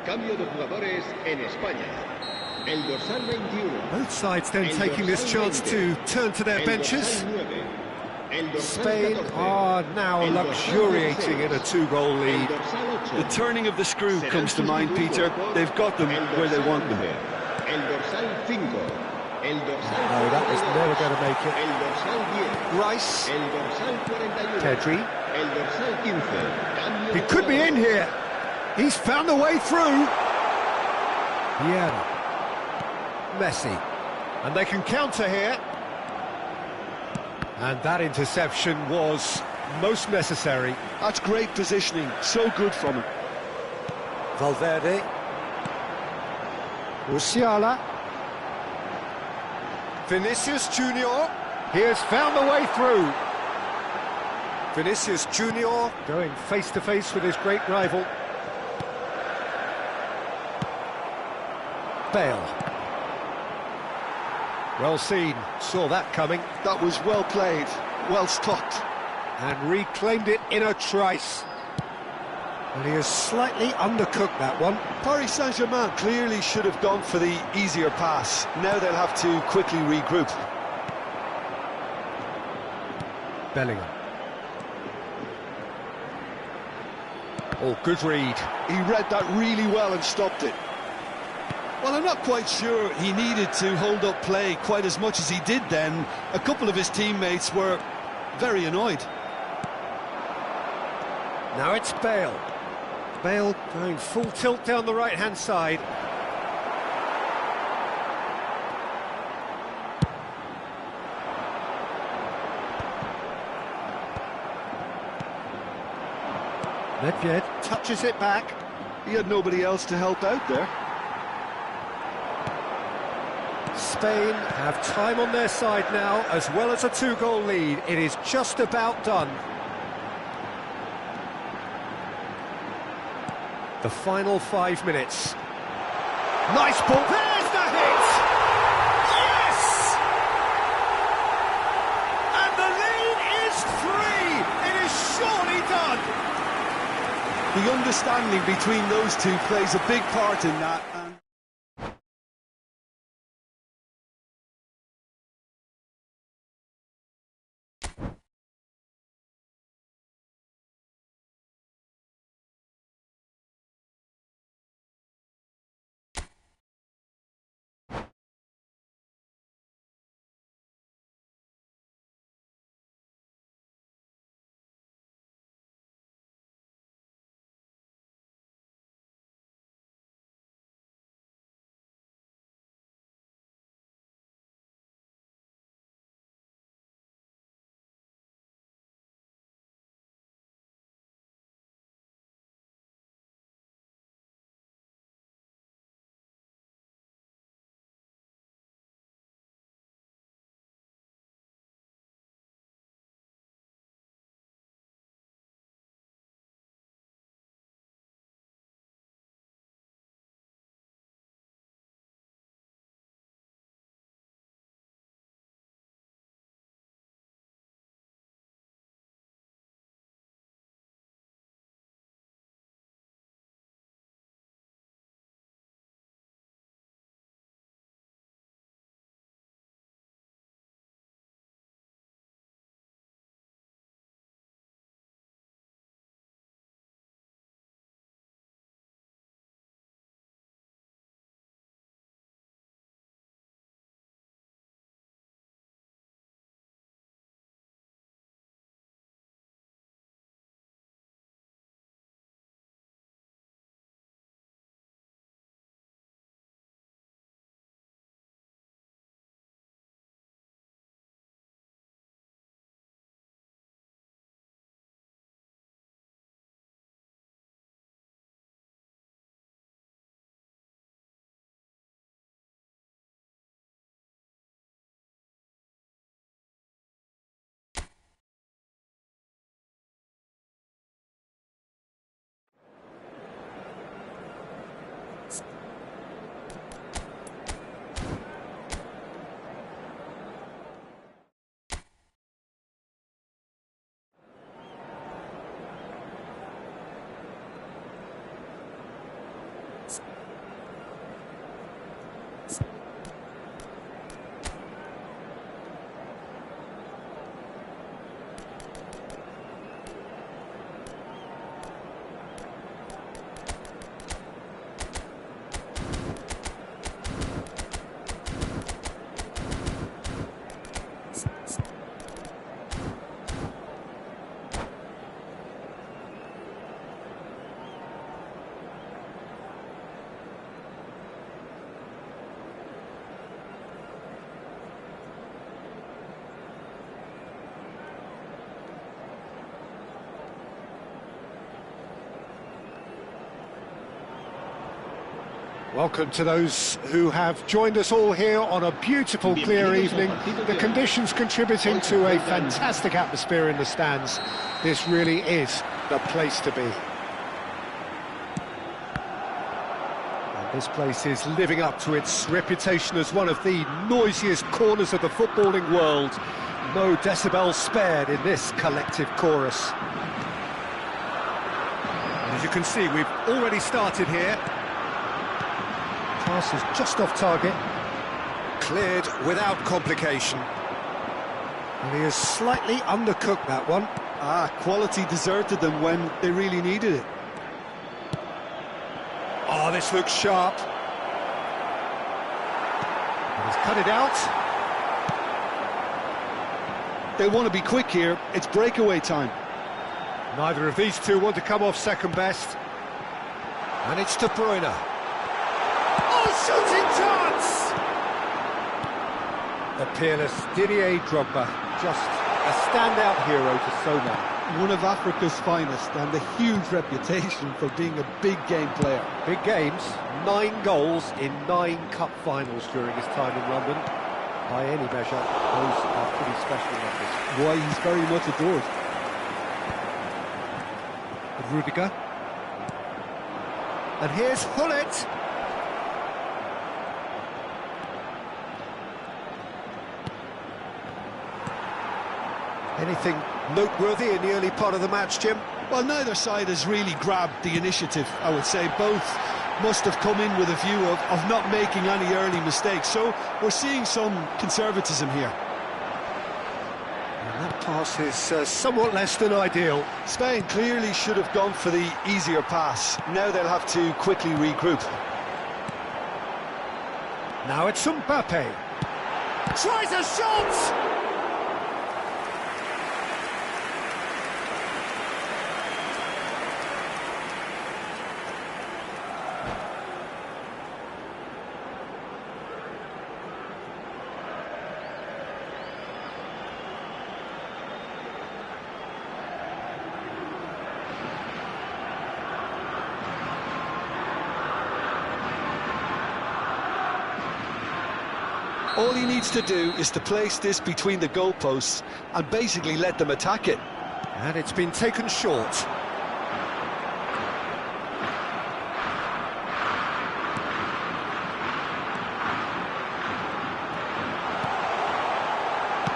[SPEAKER 3] Cambio de jugadores en España. El dorsal 21.
[SPEAKER 1] Both sides then taking this chance to turn to their benches. Spain are now luxuriating in a two-goal lead.
[SPEAKER 2] The turning of the screw comes to mind, Peter. They've got them where they want them.
[SPEAKER 1] No, that was never going to make it. Rice. Pedri. He could be in here. He's found the way through. Yeah. Messi. And they can counter here. And that interception was most necessary.
[SPEAKER 2] That's great positioning. So good from him.
[SPEAKER 1] Valverde. Musiala. Vinicius Junior. He has found the way through. Vinicius Junior going face-to-face with his great rival. Bale. Well seen, saw that coming.
[SPEAKER 2] That was well played, well stopped.
[SPEAKER 1] And reclaimed it in a trice. And he has slightly undercooked that one.
[SPEAKER 2] Paris Saint-Germain clearly should have gone for the easier pass. Now they'll have to quickly regroup.
[SPEAKER 1] Bellingham. Oh, good read.
[SPEAKER 2] He read that really well and stopped it. Well, I'm not quite sure he needed to hold up play quite as much as he did then. A couple of his teammates were very annoyed.
[SPEAKER 1] Now it's Bale. Bale going full tilt down the right-hand side. Nedved touches it back.
[SPEAKER 2] He had nobody else to help out there.
[SPEAKER 1] Spain have time on their side now, as well as a two-goal lead. It is just about done. The final 5 minutes. Nice ball. There's the hit! Yes!
[SPEAKER 2] The understanding between those two plays a big part in that. And
[SPEAKER 1] Welcome to those who have joined us all here on a beautiful, clear evening. The conditions contributing to a fantastic atmosphere in the stands. This really is the place to be. And this place is living up to its reputation as one of the noisiest corners of the footballing world. No decibels spared in this collective chorus. And as you can see, we've already started here. Pass is just off target. Cleared without complication. And he has slightly undercooked that one.
[SPEAKER 2] Quality deserted them when they really needed it.
[SPEAKER 1] Oh, this looks sharp. And he's cut it out.
[SPEAKER 2] They want to be quick here. It's breakaway time.
[SPEAKER 1] Neither of these two want to come off second best. And it's De Bruyne. Shooting chance! The peerless Didier Drogba, just a standout hero to so many.
[SPEAKER 2] One of Africa's finest and a huge reputation for being a big game player.
[SPEAKER 1] Big games, 9 goals in 9 cup finals during his time in London. By any measure, those are pretty special numbers.
[SPEAKER 2] Why, he's very much adored.
[SPEAKER 1] Rudiger. And here's Hullet. Anything noteworthy in the early part of the match, Jim?
[SPEAKER 2] Well, neither side has really grabbed the initiative, I would say. Both must have come in with a view of not making any early mistakes. So we're seeing some conservatism here.
[SPEAKER 1] And that pass is somewhat less than ideal.
[SPEAKER 2] Spain clearly should have gone for the easier pass. Now they'll have to quickly regroup.
[SPEAKER 1] Now it's Mbappe. Tries a shot!
[SPEAKER 2] All he needs to do is to place this between the goalposts and basically let them attack it.
[SPEAKER 1] And it's been taken short.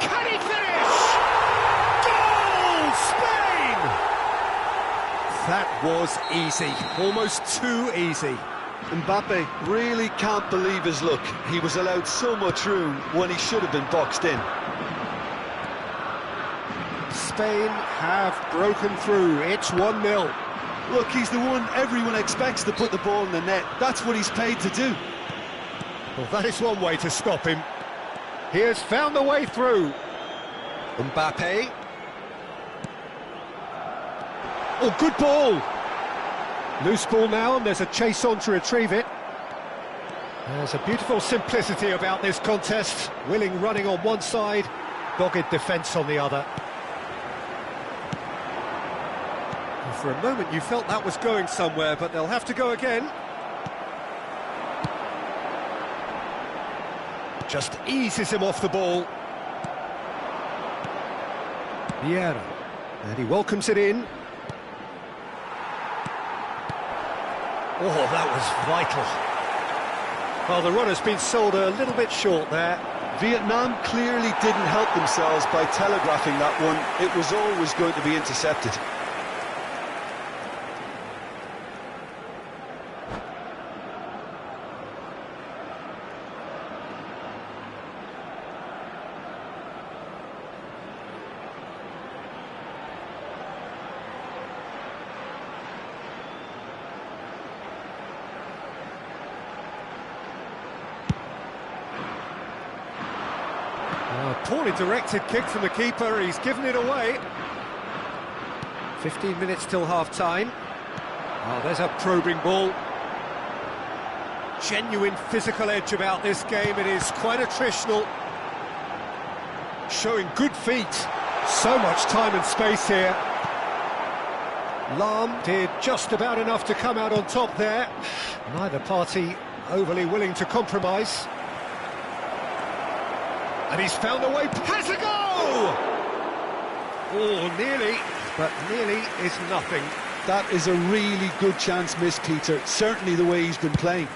[SPEAKER 1] Can he finish? Goal, Spain! That was easy, almost too easy.
[SPEAKER 2] Mbappe really can't believe his luck. He was allowed so much room when he should have been boxed in.
[SPEAKER 1] Spain have broken through. It's 1-0.
[SPEAKER 2] Look, he's the one everyone expects to put the ball in the net. That's what he's paid to do.
[SPEAKER 1] Well, that is one way to stop him. He has found a way through. Mbappe. Oh, good ball. Loose ball now, and there's a chase on to retrieve it. There's a beautiful simplicity about this contest. Willing running on one side, dogged defence on the other. And for a moment you felt that was going somewhere, but they'll have to go again. Just eases him off the ball. Vieira. And he welcomes it in. Oh, that was vital. Well, the run has been sold a little bit short there.
[SPEAKER 2] Vietnam clearly didn't help themselves by telegraphing that one. It was always going to be intercepted.
[SPEAKER 1] Poorly directed kick from the keeper, he's given it away. 15 minutes till half-time. Oh, there's a probing ball. Genuine physical edge about this game, it is quite attritional. Showing good feet. So much time and space here. Lahm did just about enough to come out on top there. Neither party overly willing to compromise. And he's found a way, has a goal! Oh, nearly, but nearly is nothing.
[SPEAKER 2] That is a really good chance missed, Peter. Certainly the way he's been playing.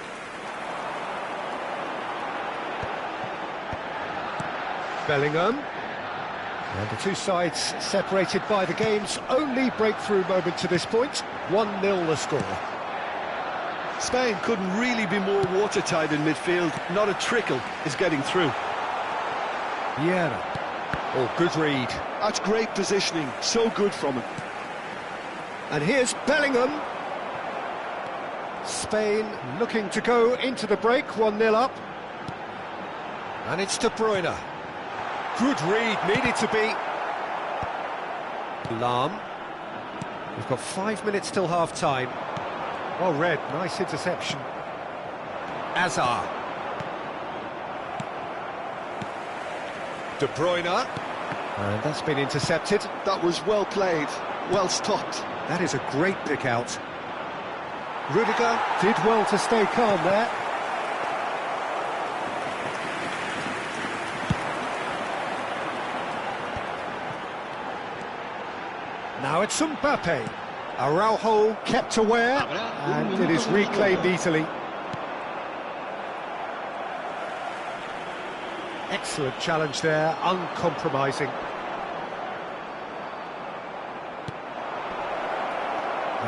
[SPEAKER 1] Bellingham. And the two sides separated by the game's only breakthrough moment to this point. 1-0 the score.
[SPEAKER 2] Spain couldn't really be more watertight in midfield. Not a trickle is getting through.
[SPEAKER 1] Vieira. Oh, good read.
[SPEAKER 2] That's great positioning, so good from him.
[SPEAKER 1] And here's Bellingham. Spain looking to go into the break, 1-0 up. And it's De Bruyne. Good read, needed to be. Lahm. We've got 5 minutes till half-time. Well read, nice interception. Hazard. De Bruyne, and that's been intercepted.
[SPEAKER 2] That was well played, well stopped.
[SPEAKER 1] That is a great pick out. Rudiger did well to stay calm there. Now it's Mbappe. Araujo kept aware, and it is reclaimed easily. Excellent challenge there, uncompromising.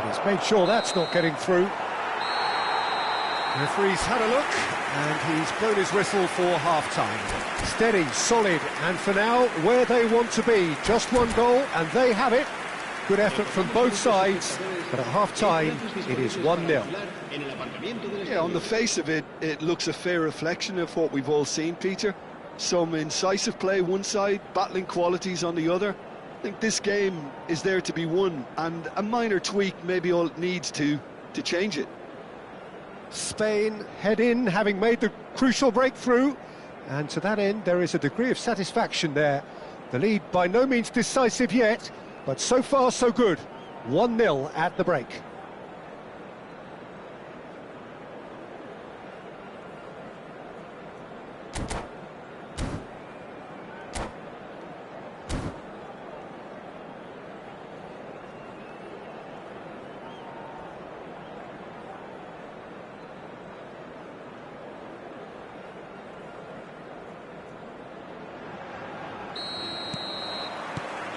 [SPEAKER 1] And he's made sure that's not getting through. The referee's had a look, and he's blown his whistle for half-time. Steady, solid, and for now, where they want to be. Just one goal, and they have it. Good effort from both sides, but at half-time, it is 1-0.
[SPEAKER 2] Yeah, on the face of it, it looks a fair reflection of what we've all seen, Peter. Some incisive play one side, battling qualities on the other. I think this game is there to be won, and a minor tweak maybe all it needs to change it.
[SPEAKER 1] Spain head in, having made the crucial breakthrough, and to that end there is a degree of satisfaction there. The lead by no means decisive yet, but so far so good. 1-0 at the break.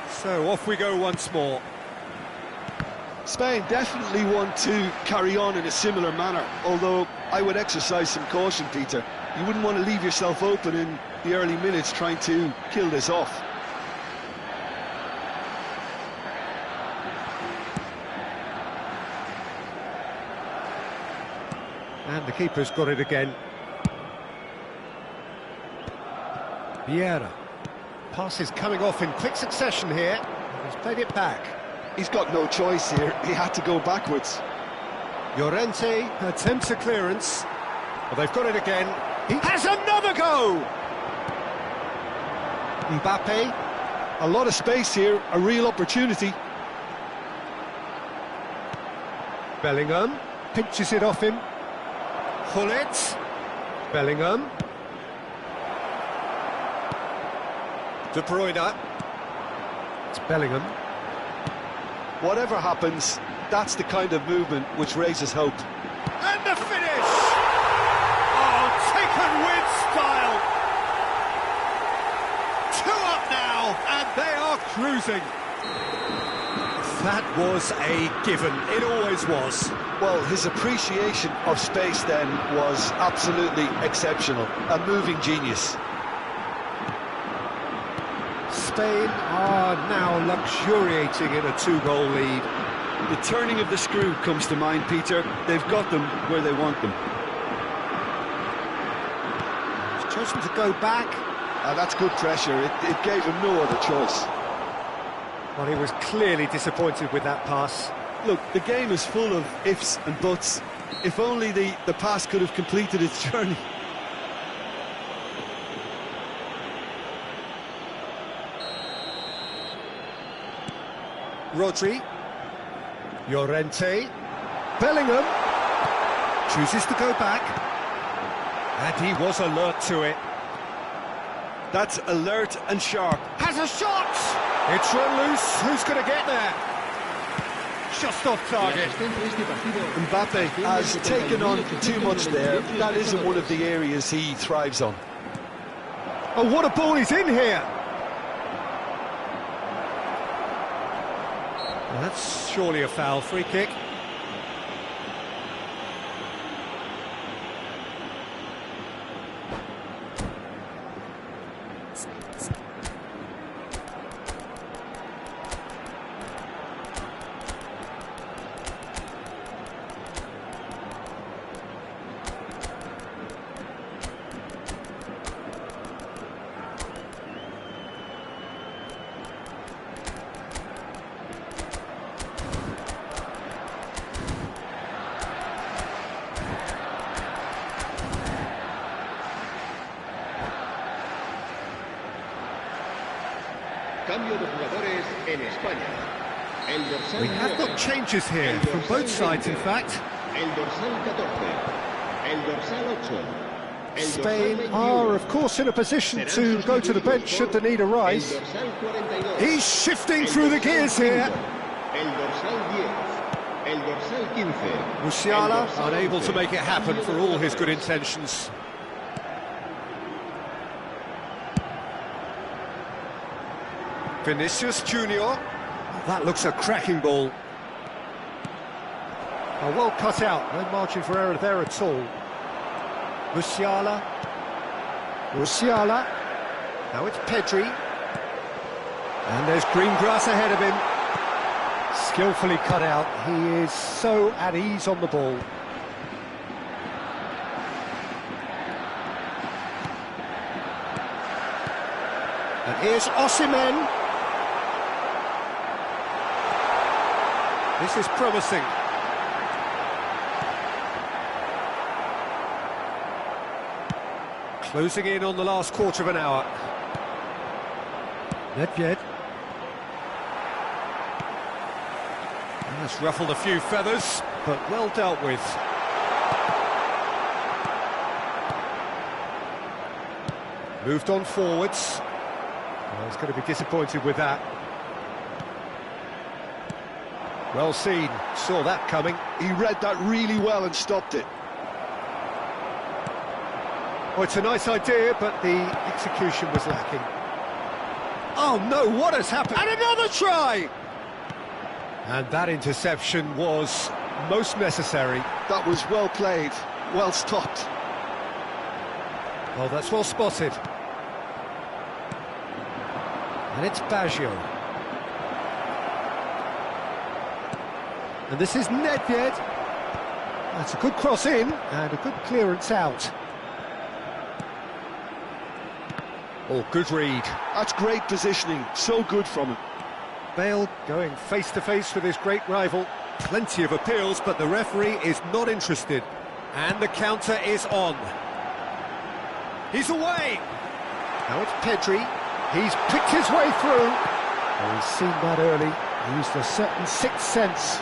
[SPEAKER 1] So off we go once more.
[SPEAKER 2] Spain definitely want to carry on in a similar manner, although I would exercise some caution, Peter. You wouldn't want to leave yourself open in the early minutes trying to kill this off.
[SPEAKER 1] And the keeper's got it again. Vieira. Pass is coming off in quick succession here. He's played it back.
[SPEAKER 2] He's got no choice here. He had to go backwards.
[SPEAKER 1] Llorente attempts a clearance. Well, they've got it again. He has another go! Mbappe.
[SPEAKER 2] A lot of space here, a real opportunity.
[SPEAKER 1] Bellingham pinches it off him. Gullit. Bellingham. De Bruyne. It's Bellingham.
[SPEAKER 2] Whatever happens, that's the kind of movement which raises hope.
[SPEAKER 1] And the finish! Oh, taken with style! 2 up now, and they are cruising. That was a given, it always was.
[SPEAKER 2] Well, his appreciation of space then was absolutely exceptional. A moving genius.
[SPEAKER 1] Spain are now luxuriating in a 2-goal lead.
[SPEAKER 2] The turning of the screw comes to mind, Peter. They've got them where they want them.
[SPEAKER 1] He's chosen to go back.
[SPEAKER 2] That's good pressure. It gave him no other choice.
[SPEAKER 1] Well, he was clearly disappointed with that pass.
[SPEAKER 2] Look, the game is full of ifs and buts. If only the pass could have completed its journey.
[SPEAKER 1] Rodri. Llorente. Bellingham. Chooses to go back. And he was alert to it.
[SPEAKER 2] That's alert and sharp.
[SPEAKER 1] Has a shot! It's run loose. Who's going to get there? Just off target.
[SPEAKER 2] Mbappe has taken on too much there. That isn't one of the areas he thrives on.
[SPEAKER 1] Oh, what a ball he's in here! Well, that's surely a foul. Free kick.
[SPEAKER 3] Cambio de jugadores en España. El dorsal
[SPEAKER 1] We have got changes here from both sides, in fact.
[SPEAKER 3] El dorsal 14. El dorsal 8.
[SPEAKER 1] Spain are, of course, in a position to go to the bench should the need arise. He's shifting through the gears here.
[SPEAKER 3] El dorsal 10. El dorsal 15.
[SPEAKER 1] Musiala unable to make it happen for all his good intentions. Vinicius Junior. That looks a cracking ball. Oh, well cut out, no margin for error there at all. Musiala. Now it's Pedri. And there's green grass ahead of him. Skillfully cut out. He is so at ease on the ball. And here's Osimhen. This is promising. Closing in on the last quarter of an hour. Nedved. That's ruffled a few feathers, but well dealt with. Moved on forwards. Well, he's going to be disappointed with that. Well seen, saw that coming.
[SPEAKER 2] He read that really well and stopped it.
[SPEAKER 1] Oh, it's a nice idea, but the execution was lacking. Oh no, what has happened? And another try! And that interception was most necessary.
[SPEAKER 2] That was well played, well stopped.
[SPEAKER 1] Well, that's well spotted. And it's Baggio. And this is Nedved. That's a good cross in and a good clearance out. Oh, good read.
[SPEAKER 2] That's great positioning, so good from him.
[SPEAKER 1] Bale going face-to-face with his great rival. Plenty of appeals, but the referee is not interested. And the counter is on. He's away! Now it's Pedri. He's picked his way through. Oh, he's seen that early. Used a certain sixth sense.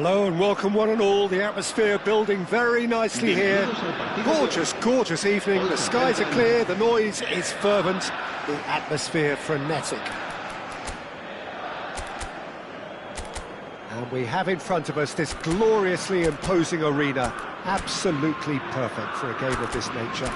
[SPEAKER 1] Hello and welcome one and all. The atmosphere building very nicely here. Gorgeous, gorgeous evening. The skies are clear, the noise is fervent, the atmosphere frenetic. And we have in front of us this gloriously imposing arena. Absolutely perfect for a game of this nature.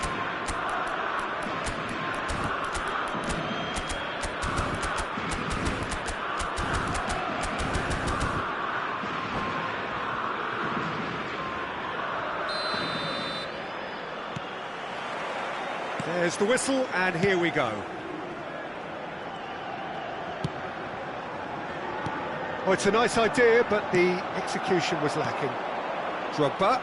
[SPEAKER 1] There's the whistle, and here we go. Oh, it's a nice idea, but the execution was lacking. Drogba.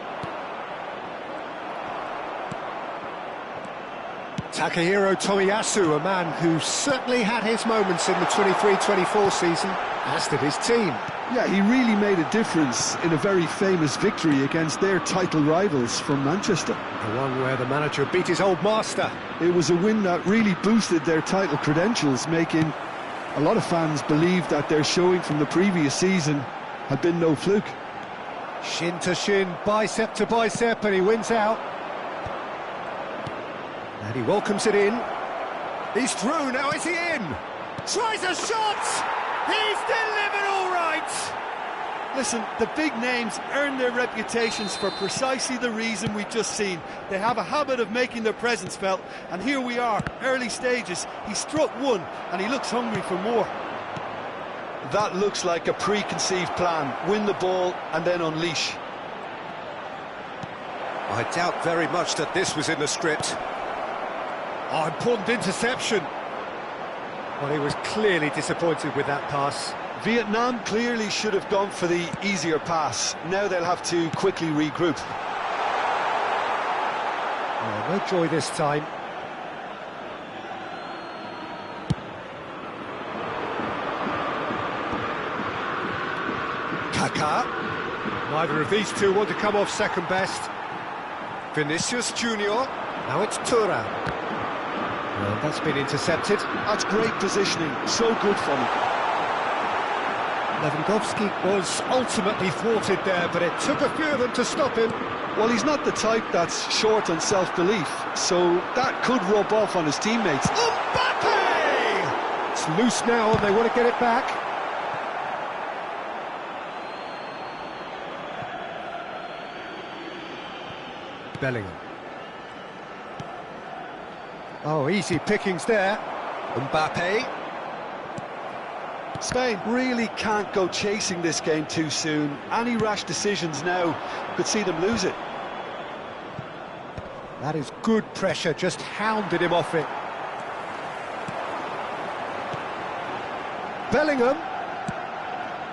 [SPEAKER 1] Takahiro Tomiyasu, a man who certainly had his moments in the 23-24 season, as did his team.
[SPEAKER 2] Yeah, he really made a difference in a very famous victory against their title rivals from Manchester.
[SPEAKER 1] The one where the manager beat his old master.
[SPEAKER 2] It was a win that really boosted their title credentials, making a lot of fans believe that their showing from the previous season had been no fluke.
[SPEAKER 1] Shin to shin, bicep to bicep, and he wins out. And he welcomes it in. He's through, now is he in? Tries a shot! He's delivered all right!
[SPEAKER 4] Listen, the big names earn their reputations for precisely the reason we've just seen. They have a habit of making their presence felt, and here we are, early stages. He struck one, and he looks hungry for more.
[SPEAKER 2] That looks like a preconceived plan. Win the ball and then unleash.
[SPEAKER 1] I doubt very much that this was in the script. Oh, important interception. Well, he was clearly disappointed with that pass.
[SPEAKER 2] Vietnam clearly should have gone for the easier pass. Now they'll have to quickly regroup.
[SPEAKER 1] Oh, no joy this time. Kaká. Neither of these two want to come off second best. Vinicius Junior. Now it's Thuram. Well, that's been intercepted.
[SPEAKER 2] That's great positioning, so good from him.
[SPEAKER 1] Lewandowski was ultimately thwarted there, but it took a few of them to stop him.
[SPEAKER 2] Well, he's not the type that's short on self-belief, so that could rub off on his teammates.
[SPEAKER 1] Mbappe! It's loose now and they want to get it back. Bellingham. Oh, easy pickings there. Mbappe.
[SPEAKER 2] Spain really can't go chasing this game too soon. Any rash decisions now could see them lose it.
[SPEAKER 1] That is good pressure, just hounded him off it. Bellingham.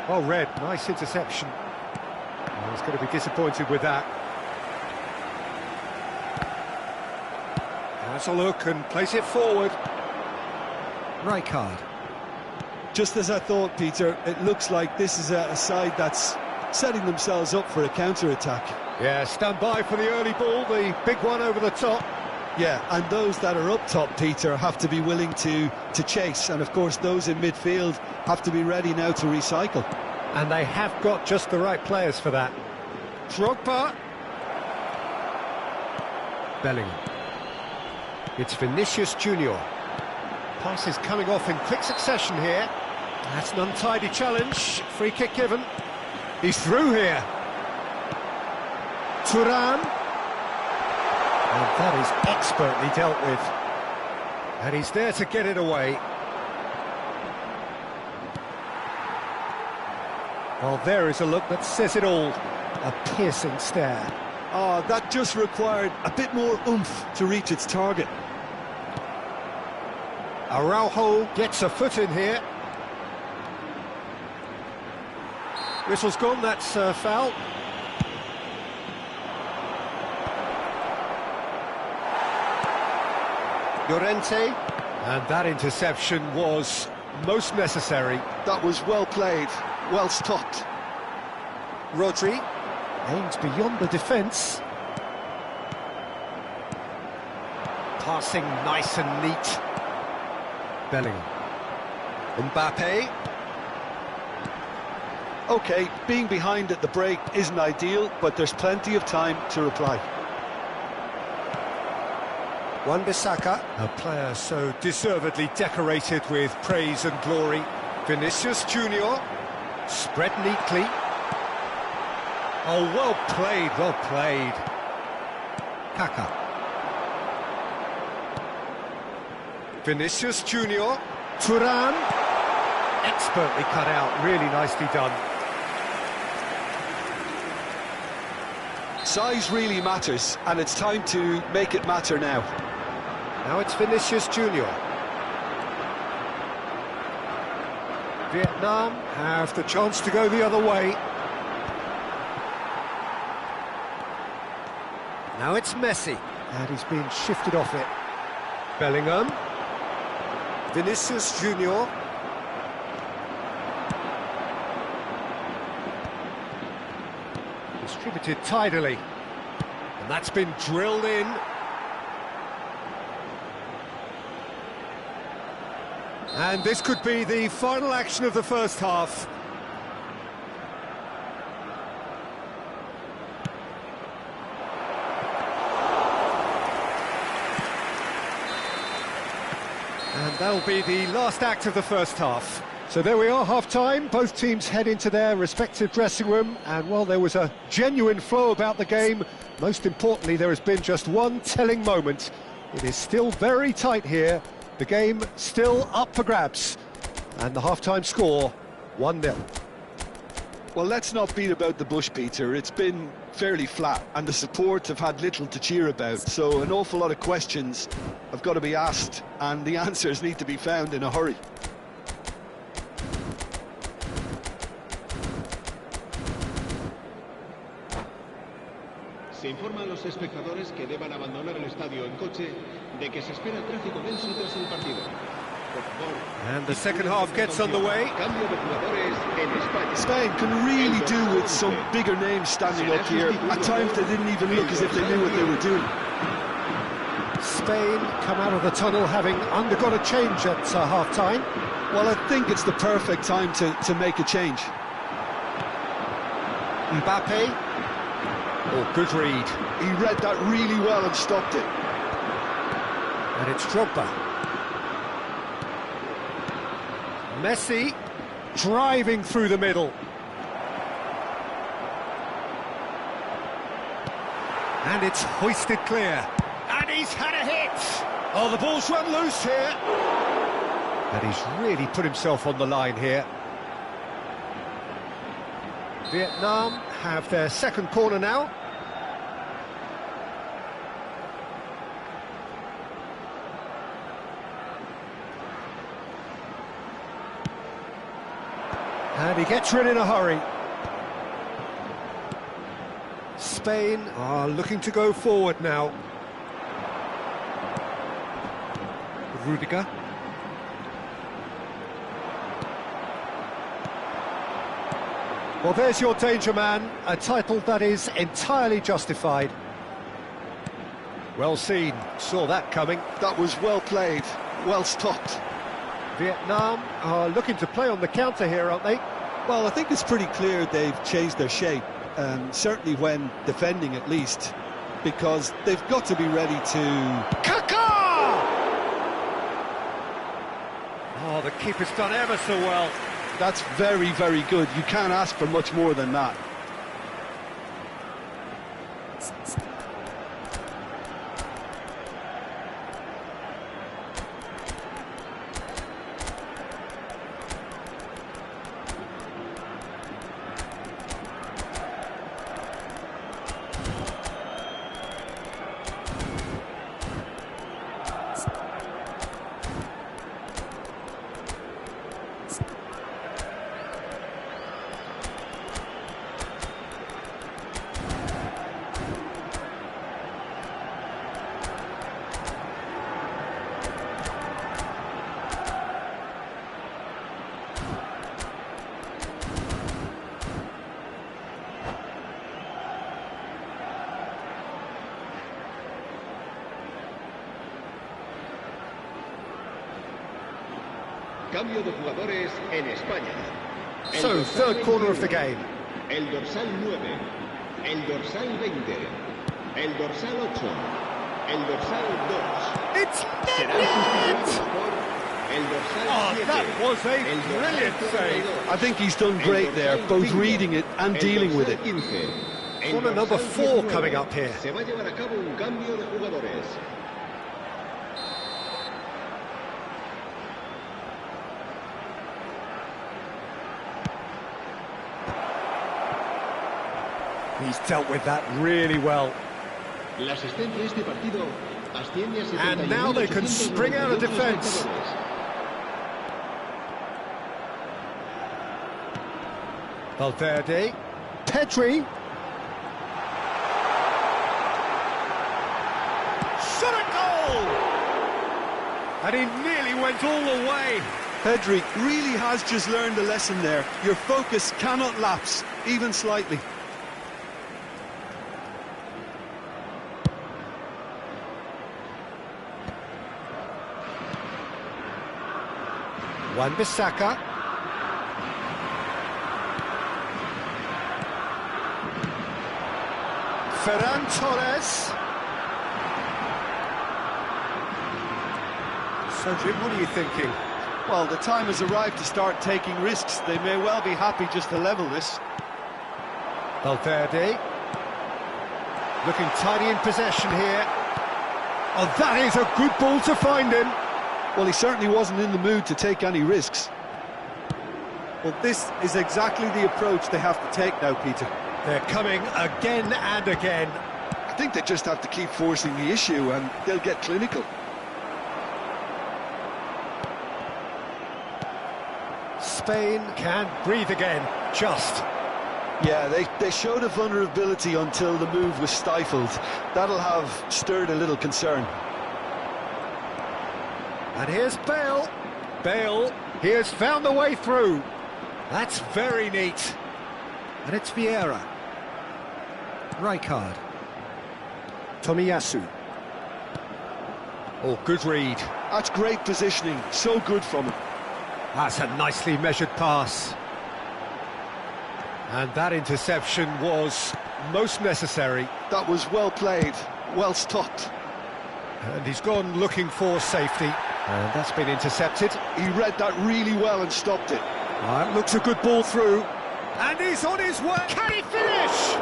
[SPEAKER 1] Oh, Red, nice interception. Oh, he's going to be disappointed with that. Has a look and place it forward. Rijkaard.
[SPEAKER 4] Just as I thought, Peter, it looks like this is a side that's setting themselves up for a counter-attack.
[SPEAKER 1] Yeah, stand by for the early ball, the big one over the top.
[SPEAKER 4] Yeah, and those that are up top, Peter, have to be willing to chase. And, of course, those in midfield have to be ready now to recycle.
[SPEAKER 1] And they have got just the right players for that. Drogba. Bellingham. It's Vinicius Junior. Pass is coming off in quick succession here. That's an untidy challenge. Free kick given. He's through here. Thuram. And that is expertly dealt with. And he's there to get it away. Well, there is a look that says it all. A piercing stare.
[SPEAKER 4] Oh, that just required a bit more oomph to reach its target.
[SPEAKER 1] Araujo gets a foot in here. Whistle's gone, that's foul. Llorente. And that interception was most necessary.
[SPEAKER 2] That was well played, well stopped.
[SPEAKER 1] Rodri aims beyond the defence. Passing nice and neat. Bellingham. Mbappe.
[SPEAKER 2] OK, being behind at the break isn't ideal, but there's plenty of time to reply.
[SPEAKER 1] Wan-Bissaka, a player so deservedly decorated with praise and glory. Vinicius Junior, spread neatly. Oh, well played, well played. Kaka. Vinicius Junior, Turan, expertly cut out, really nicely done.
[SPEAKER 2] Size really matters, and it's time to make it matter now.
[SPEAKER 1] Now it's Vinicius Junior. Vietnam have the chance to go the other way. Now it's Messi, and he's been shifted off it. Bellingham. Vinicius Junior. Distributed tidily. And that's been drilled in. And this could be the final action of the first half. And that'll be the last act of the first half. So there we are, half-time. Both teams head into their respective dressing room, and while there was a genuine flow about the game, most importantly, there has been just one telling moment. It is still very tight here. The game still up for grabs, and the half-time score, 1-0.
[SPEAKER 2] Well, let's not beat about the bush, Peter. It's been fairly flat, and the support have had little to cheer about, so an awful lot of questions have got to be asked, and the answers need to be found in a hurry.
[SPEAKER 3] Se informa a los espectadores que deban abandonar el estadio en coche de que se espera tráfico denso tras el partido. Por favor.
[SPEAKER 1] And the second half gets underway.
[SPEAKER 3] Cambio de jugadores en España.
[SPEAKER 2] Spain can really do with some bigger names standing up here. At times they didn't even look as if they knew what they were doing.
[SPEAKER 1] Spain come out of the tunnel having undergone a change at half-time.
[SPEAKER 2] Well, I think it's the perfect time to make a change.
[SPEAKER 1] Mbappe. Oh, good read.
[SPEAKER 2] He read that really well and stopped it.
[SPEAKER 1] And it's Drogba. Messi driving through the middle. And it's hoisted clear. And he's had a hit. Oh, the ball's run loose here. And he's really put himself on the line here. Vietnam have their second corner now. And he gets rid in a hurry. Spain are looking to go forward now. Rudiger. Well, there's your danger man, a title that is entirely justified. Well seen, saw that coming.
[SPEAKER 2] That was well played, well stopped.
[SPEAKER 1] Vietnam are looking to play on the counter here, aren't they?
[SPEAKER 2] Well, I think it's pretty clear they've changed their shape, certainly when defending at least, because they've got to be ready to...
[SPEAKER 1] Kaka! Oh, the keeper's done ever so well.
[SPEAKER 2] That's very, very good. You can't ask for much more than that.
[SPEAKER 3] Cambio de jugadores en España.
[SPEAKER 1] So, third corner of the game.
[SPEAKER 3] El dorsal 9, el dorsal 20, el dorsal 8, el dorsal 2.
[SPEAKER 1] It's
[SPEAKER 3] Será
[SPEAKER 1] net!
[SPEAKER 3] sustituido por el dorsal
[SPEAKER 1] Oh,
[SPEAKER 3] 7.
[SPEAKER 1] that was a
[SPEAKER 3] el dorsal
[SPEAKER 1] brilliant save.
[SPEAKER 3] 42,
[SPEAKER 2] I think he's done
[SPEAKER 3] el
[SPEAKER 2] great there,
[SPEAKER 3] dorsal
[SPEAKER 2] both
[SPEAKER 3] 5,
[SPEAKER 2] reading it and
[SPEAKER 3] el
[SPEAKER 2] dealing with
[SPEAKER 3] dorsal
[SPEAKER 2] it.
[SPEAKER 3] 15, el
[SPEAKER 1] Corner number
[SPEAKER 3] dorsal
[SPEAKER 1] 4
[SPEAKER 3] 19.
[SPEAKER 1] coming up here.
[SPEAKER 3] Se va a llevar a cabo un cambio de jugadores.
[SPEAKER 1] He's dealt with that really well.
[SPEAKER 3] La asistencia de este partido asciende a
[SPEAKER 1] And now they can spring out of defence. Valverde. Pedri. Shot a goal! And he nearly went all the way.
[SPEAKER 4] Pedri really has just learned a lesson there. Your focus cannot lapse, even slightly.
[SPEAKER 1] Wan-Bissaka. Ferran Torres. So, Jim, what are you thinking?
[SPEAKER 4] Well, the time has arrived to start taking risks. They may well be happy just to level this.
[SPEAKER 1] Valverde. Looking tidy in possession here. Oh, that is a good ball to find him.
[SPEAKER 2] Well, he certainly wasn't in the mood to take any risks.
[SPEAKER 4] Well, this is exactly the approach they have to take now, Peter.
[SPEAKER 1] They're coming again and again.
[SPEAKER 2] I think they just have to keep forcing the issue and they'll get clinical.
[SPEAKER 1] Spain can breathe again, just.
[SPEAKER 2] Yeah, they showed a vulnerability until the move was stifled. That'll have stirred a little concern.
[SPEAKER 1] And here's Bale. Bale, he has found the way through. That's very neat. And it's Vieira. Rijkaard. Tomiyasu. Oh, good read.
[SPEAKER 2] That's great positioning, so good from him.
[SPEAKER 1] That's a nicely measured pass. And that interception was most necessary.
[SPEAKER 2] That was well played, well stopped.
[SPEAKER 1] And he's gone looking for safety. And that's been intercepted.
[SPEAKER 2] He read that really well and stopped it.
[SPEAKER 1] That looks a good ball through. And he's on his way. Can he finish?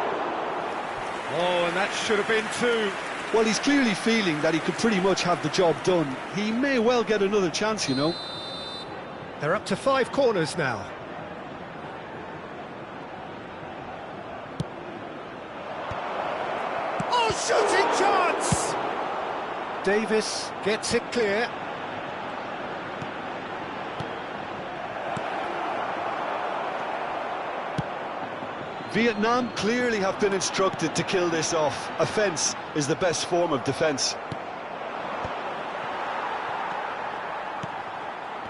[SPEAKER 1] Oh, and that should have been 2.
[SPEAKER 2] Well, he's clearly feeling that he could pretty much have the job done. He may well get another chance, you know.
[SPEAKER 1] They're up to 5 corners now. Oh, shooting chance! Davis gets it clear.
[SPEAKER 2] Vietnam clearly have been instructed to kill this off. Offence is the best form of defence.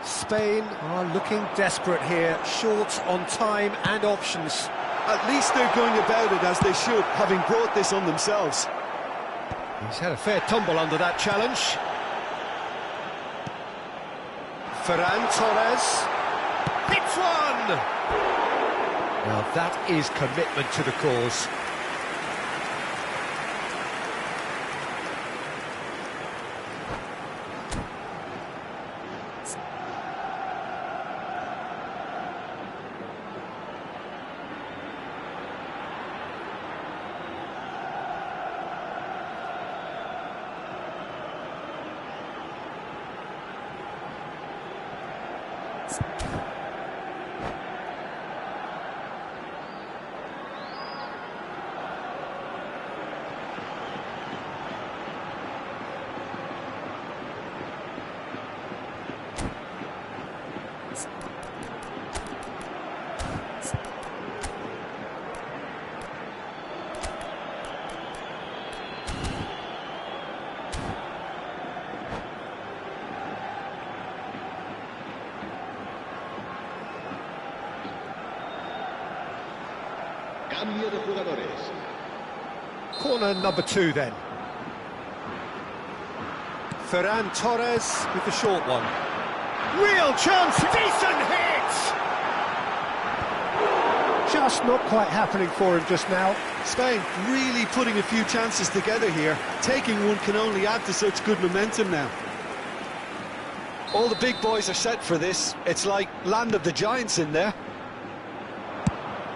[SPEAKER 1] Spain are looking desperate here, short on time and options.
[SPEAKER 4] At least they're going about it as they should, having brought this on themselves.
[SPEAKER 1] He's had a fair tumble under that challenge. Ferran Torres hits one! Now that is commitment to the cause.
[SPEAKER 3] Cambio de jugadores.
[SPEAKER 1] Corner number 2 then. Ferran Torres with the short one. Real chance, decent hit! just not quite happening for him just now.
[SPEAKER 4] Spain really putting a few chances together here. Taking one can only add to such good momentum now.
[SPEAKER 2] All the big boys are set for this. It's like land of the giants in there.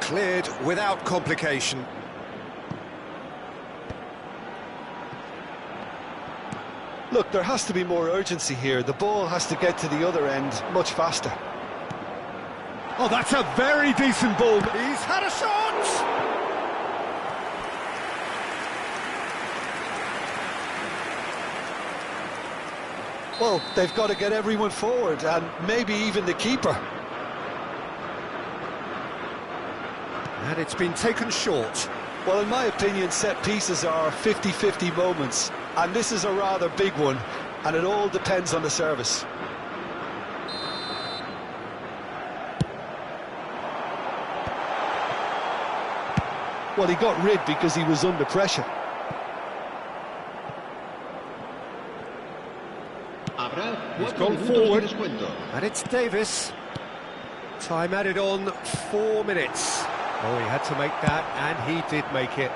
[SPEAKER 1] Cleared without complication.
[SPEAKER 2] Look, there has to be more urgency here. The ball has to get to the other end much faster.
[SPEAKER 1] Oh, that's a very decent ball. He's had a shot!
[SPEAKER 2] Well, they've got to get everyone forward, and maybe even the keeper.
[SPEAKER 1] And it's been taken short.
[SPEAKER 2] Well, in my opinion, set pieces are 50-50 moments, and this is a rather big one, and it all depends on the service. Well, he got rid because he was under pressure.
[SPEAKER 1] He's gone forward, and it's Davis. Time added on 4 minutes. Oh, he had to make that, and he did make it.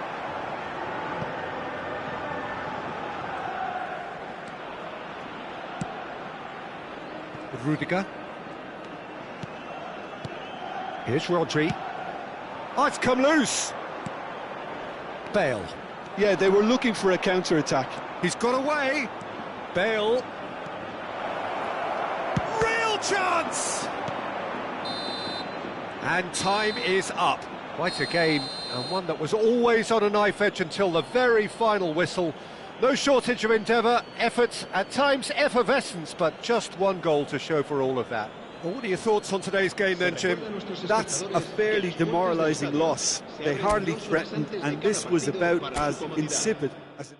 [SPEAKER 1] With Rudiger. Here's Rodri. Oh, it's come loose. Bale.
[SPEAKER 2] Yeah, they were looking for a counter-attack.
[SPEAKER 1] He's got away. Bale. Real chance! And time is up. Quite a game, and one that was always on a knife edge until the very final whistle. No shortage of endeavour, effort, at times effervescence, but just one goal to show for all of that. Well, what are your thoughts on today's game then, Jim?
[SPEAKER 4] That's a fairly demoralising loss. They hardly threatened, and this was about as insipid as...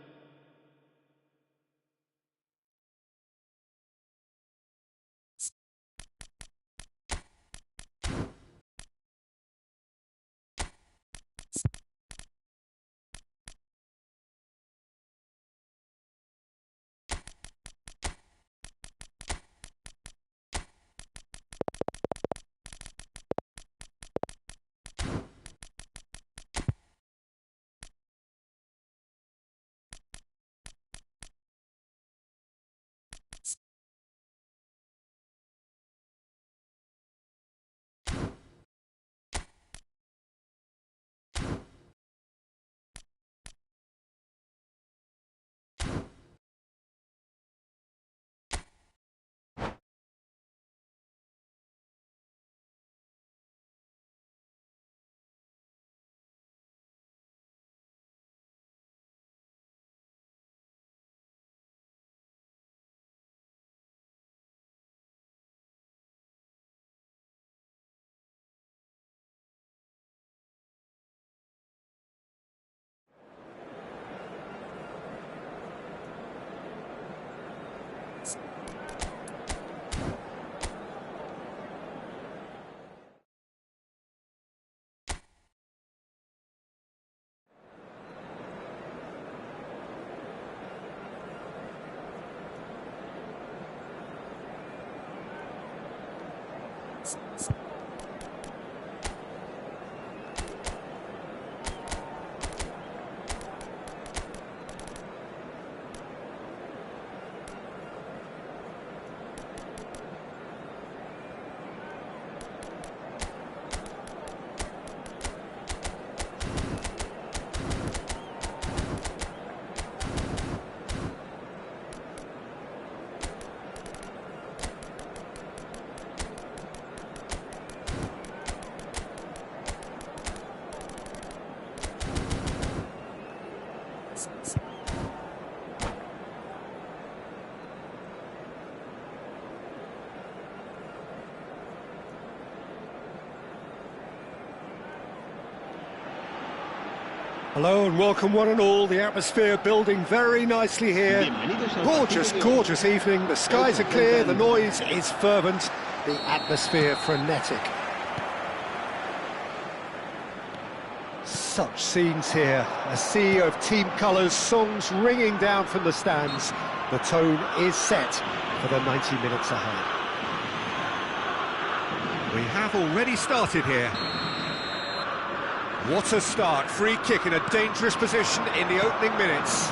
[SPEAKER 1] Hello and welcome one and all. The atmosphere building very nicely here. Gorgeous, gorgeous evening. The skies are clear, the noise is fervent, the atmosphere frenetic. Such scenes here. A sea of team colours, songs ringing down from the stands. The tone is set for the 90 minutes ahead. We have already started here. What a start. Free kick in a dangerous position in the opening minutes.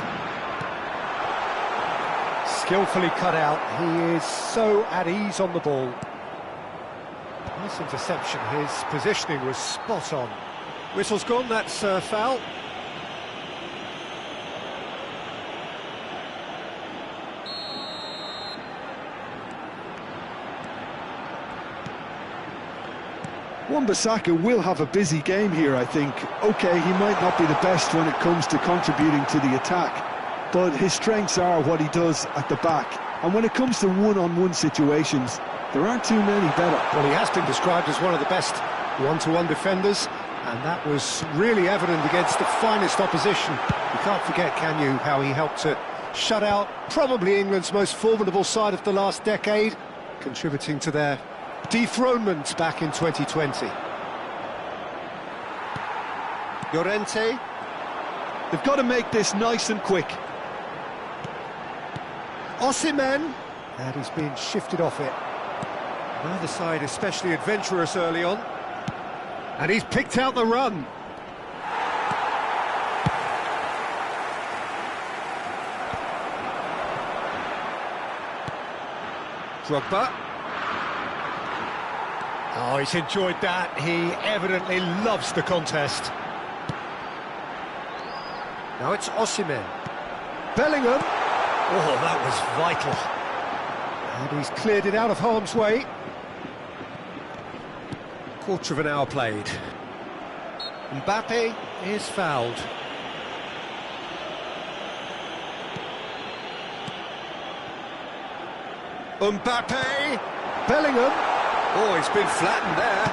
[SPEAKER 1] Skillfully cut out. He is so at ease on the ball. Nice interception. His positioning was spot on. Whistle's gone, that's foul.
[SPEAKER 2] Wan-Bissaka will have a busy game here, I think. OK, he might not be the best when it comes to contributing to the attack, but his strengths are what he does at the back. And when it comes to one-on-one situations, there aren't too many better.
[SPEAKER 1] Well, he has been described as one of the best one-to-one defenders, and that was really evident against the finest opposition. You can't forget, can you, how he helped to shut out probably England's most formidable side of the last decade, contributing to their dethronement back in 2020. Llorente.
[SPEAKER 2] They've got to make this nice and quick.
[SPEAKER 1] Osimhen. And he's been shifted off it. Neither side especially adventurous early on. And he's picked out the run. Drogba. Oh, he's enjoyed that. He evidently loves the contest. Now it's Osimhen. Bellingham. Oh, that was vital. And he's cleared it out of harm's way. Quarter of an hour played. Mbappe is fouled. Mbappe! Bellingham! Oh, he's been flattened there.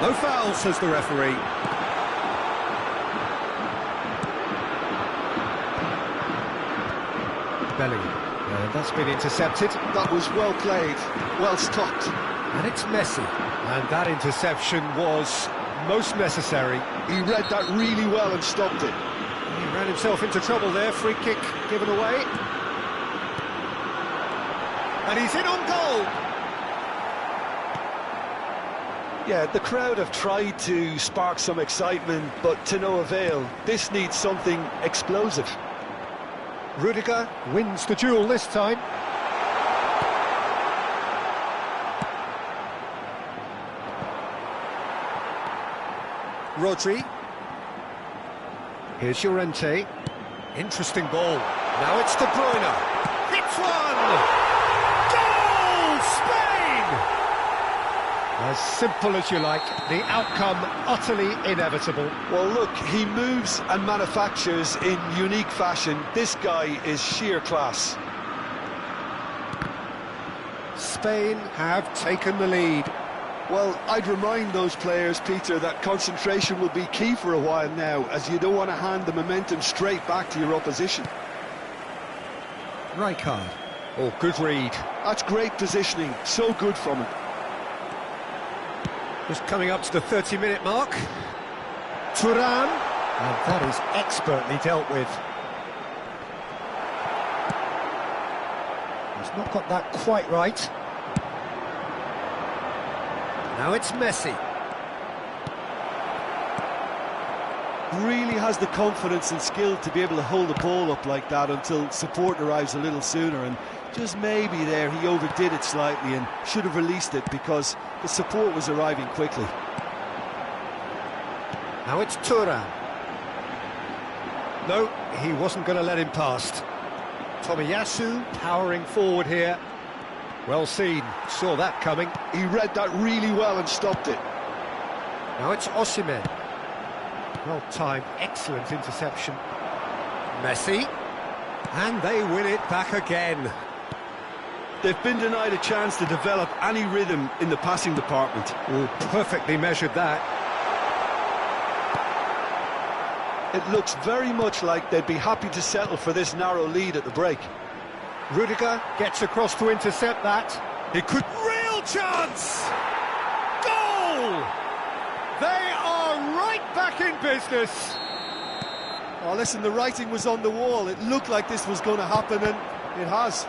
[SPEAKER 1] No foul, says the referee. Bellingham. And that's been intercepted.
[SPEAKER 2] That was well played, well stopped.
[SPEAKER 1] And it's Messi. And that interception was most necessary.
[SPEAKER 2] He read that really well and stopped it.
[SPEAKER 1] He ran himself into trouble there. Free kick given away. And he's in on goal.
[SPEAKER 2] Yeah, the crowd have tried to spark some excitement, but to no avail. This needs something explosive.
[SPEAKER 1] Rudiger wins the duel this time. Rodri. Here's Llorente. Interesting ball. Now it's De Bruyne. Hits one! Goal! Spain! As simple as you like, the outcome utterly inevitable.
[SPEAKER 2] Well, look, he moves and manufactures in unique fashion. This guy is sheer class.
[SPEAKER 1] Spain have taken the lead.
[SPEAKER 2] Well, I'd remind those players, Peter, that concentration will be key for a while now, as you don't want to hand the momentum straight back to your opposition.
[SPEAKER 1] Rijkaard. Oh, good read.
[SPEAKER 2] That's great positioning, so good from him.
[SPEAKER 1] Just coming up to the 30-minute mark. Thuram. And that is expertly dealt with. He's not got that quite right. Now it's Messi.
[SPEAKER 4] Really has the confidence and skill to be able to hold the ball up like that until support arrives a little sooner, and just maybe there he overdid it slightly and should have released it because the support was arriving quickly.
[SPEAKER 1] Now it's Thuram. No, he wasn't going to let him past. Tomiyasu powering forward here. Well seen, saw that coming.
[SPEAKER 2] He read that really well and stopped it.
[SPEAKER 1] Now it's Osimhen. Well timed, excellent interception. Messi. And they win it back again.
[SPEAKER 2] They've been denied a chance to develop any rhythm in the passing department.
[SPEAKER 1] Oh, perfectly measured that.
[SPEAKER 2] It looks very much like they'd be happy to settle for this narrow lead at the break.
[SPEAKER 1] Rudiger gets across to intercept that. He could... Real chance! Goal! They are right back in business.
[SPEAKER 4] Oh, listen, the writing was on the wall. It looked like this was going to happen, and it has.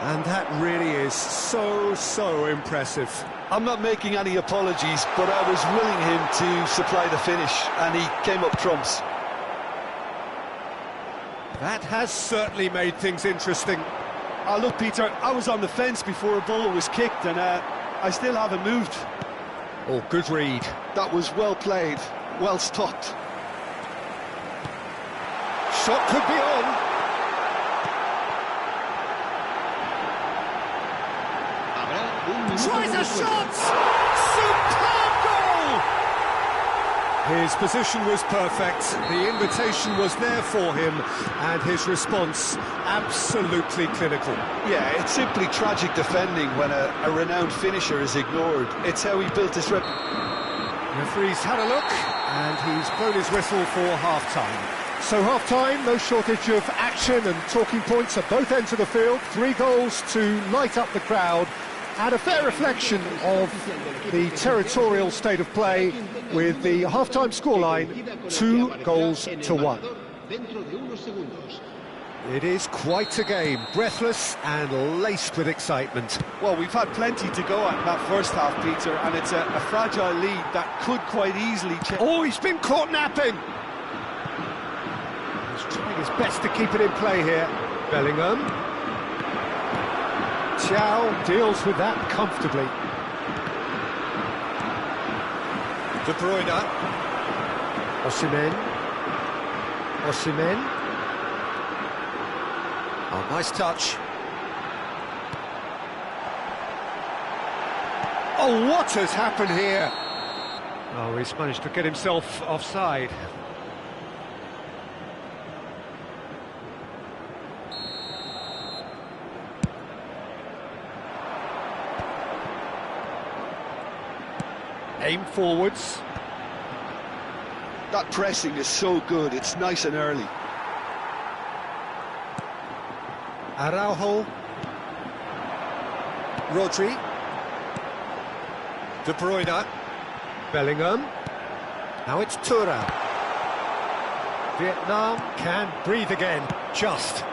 [SPEAKER 1] And that really is so impressive.
[SPEAKER 2] I'm not making any apologies, but I was willing him to supply the finish, and he came up trumps.
[SPEAKER 1] That has certainly made things interesting.
[SPEAKER 4] Oh, look, Peter, I was on the fence before a ball was kicked, and I still haven't moved.
[SPEAKER 1] Oh, good read.
[SPEAKER 2] That was well played, well stopped.
[SPEAKER 1] Shot could be on. Tries a shot! Superb goal! His position was perfect, the invitation was there for him, and his response absolutely clinical.
[SPEAKER 2] Yeah, it's simply tragic defending when a renowned finisher is ignored. It's how he built his rep.
[SPEAKER 1] Referee's had a look, and he's blown his whistle for half-time. So half-time, no shortage of action and talking points at both ends of the field. 3 goals to light up the crowd, and a fair reflection of the territorial state of play with the half-time scoreline 2-1. It is quite a game, breathless and laced with excitement.
[SPEAKER 4] Well, we've had plenty to go at in that first half, Peter, and it's a fragile lead that could quite easily change.
[SPEAKER 1] Oh, he's been caught napping! He's trying his best to keep it in play here. Bellingham. Chow deals with that comfortably. De Bruyne. Osimhen. Oh, nice touch. Oh, what has happened here? Oh, he's managed to get himself offside. Aim forwards.
[SPEAKER 2] That pressing is so good, it's nice and early.
[SPEAKER 1] Araujo. Rodri. De Bruyne. Bellingham. Now it's Thuram. Vietnam can breathe again, just.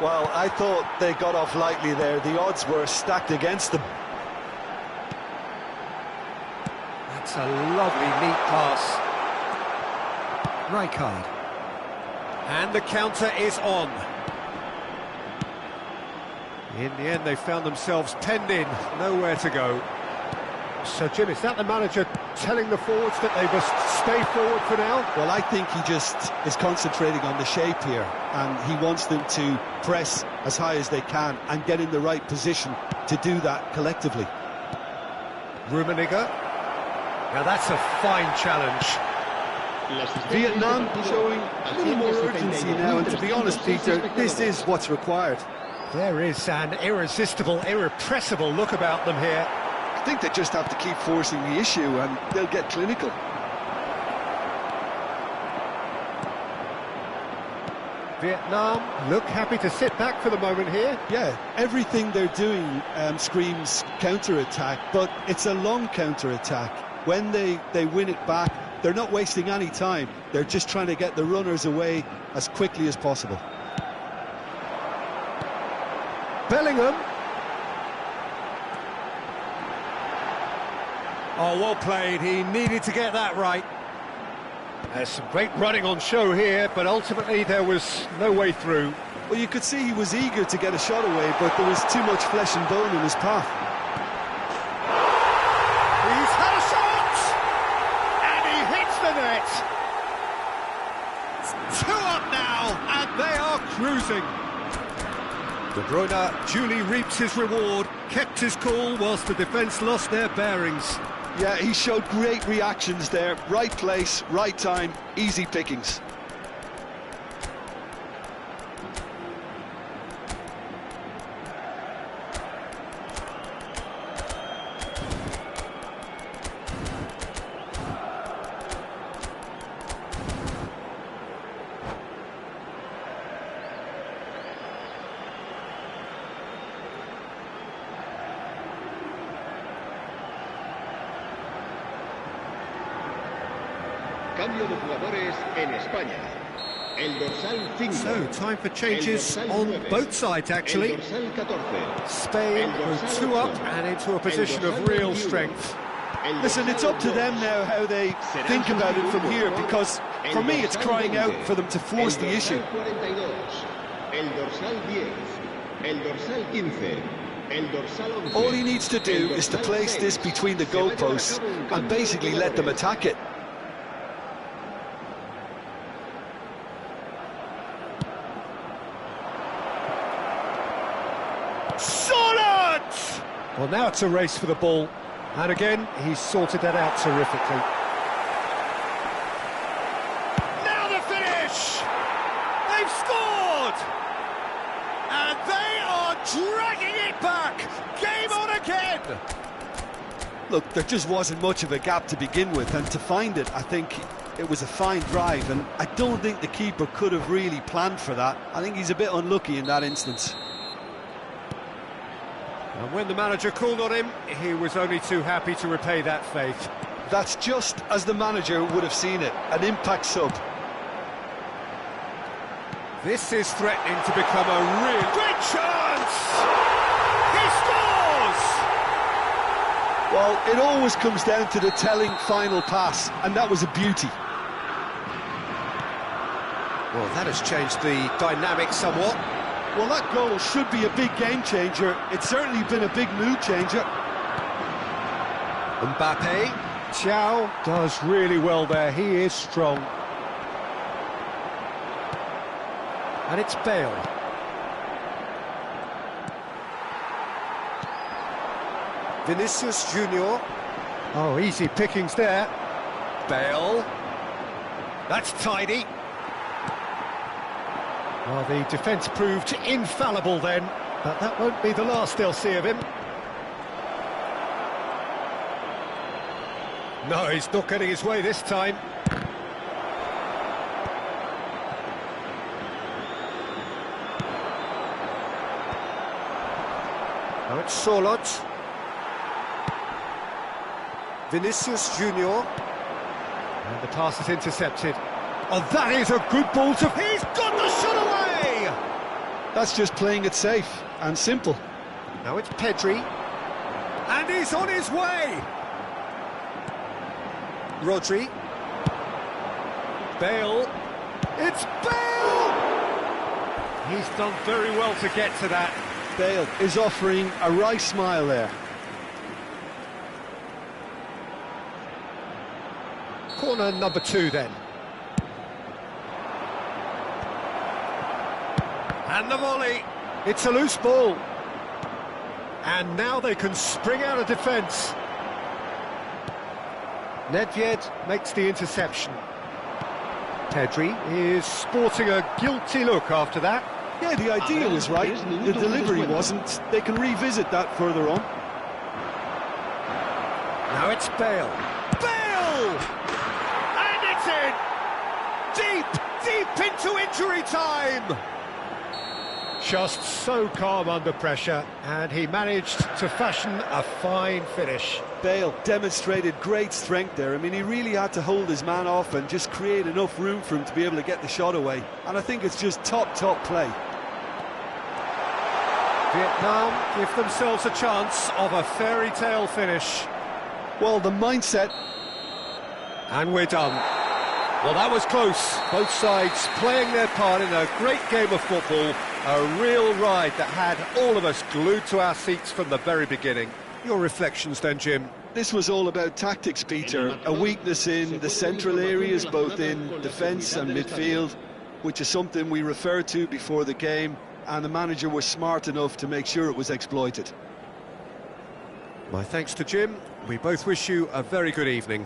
[SPEAKER 2] Well, I thought they got off lightly there. The odds were stacked against them.
[SPEAKER 1] That's a lovely, neat pass. Rijkaard. And the counter is on. In the end, they found themselves penned in, nowhere to go. So, Jim, is that the manager telling the forwards that they must stay forward for now?
[SPEAKER 2] Well, I think he just is concentrating on the shape here, and he wants them to press as high as they can and get in the right position to do that collectively.
[SPEAKER 1] Rummenigge. Now that's a fine challenge.
[SPEAKER 2] Vietnam showing a little more urgency now, and to be honest, Peter, this is what's required.
[SPEAKER 1] There is an irresistible, irrepressible look about them here.
[SPEAKER 2] I think they just have to keep forcing the issue and they'll get clinical.
[SPEAKER 1] Vietnam look happy to sit back for the moment here.
[SPEAKER 2] Yeah, everything they're doing screams counter-attack, but it's a long counter-attack. When they win it back, they're not wasting any time. They're just trying to get the runners away as quickly as possible.
[SPEAKER 1] Bellingham. Oh, well played. He needed to get that right. There's some great running on show here, but ultimately there was no way through.
[SPEAKER 2] Well, you could see he was eager to get a shot away, but there was too much flesh and bone in his path.
[SPEAKER 1] He's had a shot! And he hits the net! It's 2 up now, and they are cruising. De Bruyne duly reaps his reward, kept his cool whilst the defence lost their bearings.
[SPEAKER 2] Yeah, he showed great reactions there. Right place, right time, easy pickings.
[SPEAKER 3] Cambio de jugadores en España. El dorsal 5.
[SPEAKER 1] So, time for changes on both sides, actually.
[SPEAKER 3] El dorsal 14.
[SPEAKER 1] Spain go 2 up and into a position of real strength.
[SPEAKER 4] Listen, it's up to them now how they think about it from here, because for me it's crying out for them to force the issue.
[SPEAKER 3] El dorsal 10. El dorsal 15. El dorsal 11.
[SPEAKER 2] All he needs to do is to place this between the goalposts and basically let them attack it.
[SPEAKER 4] Solid!
[SPEAKER 1] Well, now it's a race for the ball. And again, he's sorted that out terrifically.
[SPEAKER 4] Now the finish! They've scored! And they are dragging it back! Game on again!
[SPEAKER 2] Look, there just wasn't much of a gap to begin with, and to find it, I think it was a fine drive, and I don't think the keeper could have really planned for that. I think he's a bit unlucky in that instance.
[SPEAKER 1] And when the manager called on him, he was only too happy to repay that faith.
[SPEAKER 2] That's just as the manager would have seen it, an impact sub.
[SPEAKER 1] This is threatening to become a real... Great chance! He scores!
[SPEAKER 2] Well, it always comes down to the telling final pass, and that was a beauty.
[SPEAKER 1] Well, that has changed the dynamic somewhat.
[SPEAKER 2] Well, that goal should be a big game changer. It's certainly been a big mood changer.
[SPEAKER 1] Mbappe. Thiaw does really well there. He is strong. And it's Bale. Vinicius Junior. Oh, easy pickings there. Bale. That's tidy. Well, the defence proved infallible then, but that won't be the last they'll see of him. No, he's not getting his way this time. Now it's Solot. Vinicius Junior. And the pass is intercepted. Oh, that is a good ball to... He's got the shot away!
[SPEAKER 2] That's just playing it safe and simple.
[SPEAKER 1] Now it's Pedri. And he's on his way! Rodri. Bale. It's Bale! He's done very well to get to that.
[SPEAKER 2] Bale is offering a wry smile there.
[SPEAKER 1] Corner number 2 then. And the volley. It's a loose ball. And now they can spring out of defence. Nedved makes the interception. Pedri is sporting a guilty look after that.
[SPEAKER 2] Yeah, the idea was right. The delivery wasn't. They can revisit that further on.
[SPEAKER 1] Now it's Bale. Bale! And it's in! Deep into injury time! Just so calm under pressure, and he managed to fashion a fine finish.
[SPEAKER 2] Bale demonstrated great strength there. I mean, he really had to hold his man off and just create enough room for him to be able to get the shot away. And I think it's just top play.
[SPEAKER 1] Vietnam give themselves a chance of a fairy tale finish.
[SPEAKER 2] Well, the mindset...
[SPEAKER 1] And we're done. Well, that was close. Both sides playing their part in a great game of football. A real ride that had all of us glued to our seats from the very beginning. Your reflections then, Jim?
[SPEAKER 2] This was all about tactics, Peter. A weakness in the central areas, both in defence and midfield, which is something we referred to before the game, and the manager was smart enough to make sure it was exploited.
[SPEAKER 1] My thanks to Jim. We both wish you a very good evening.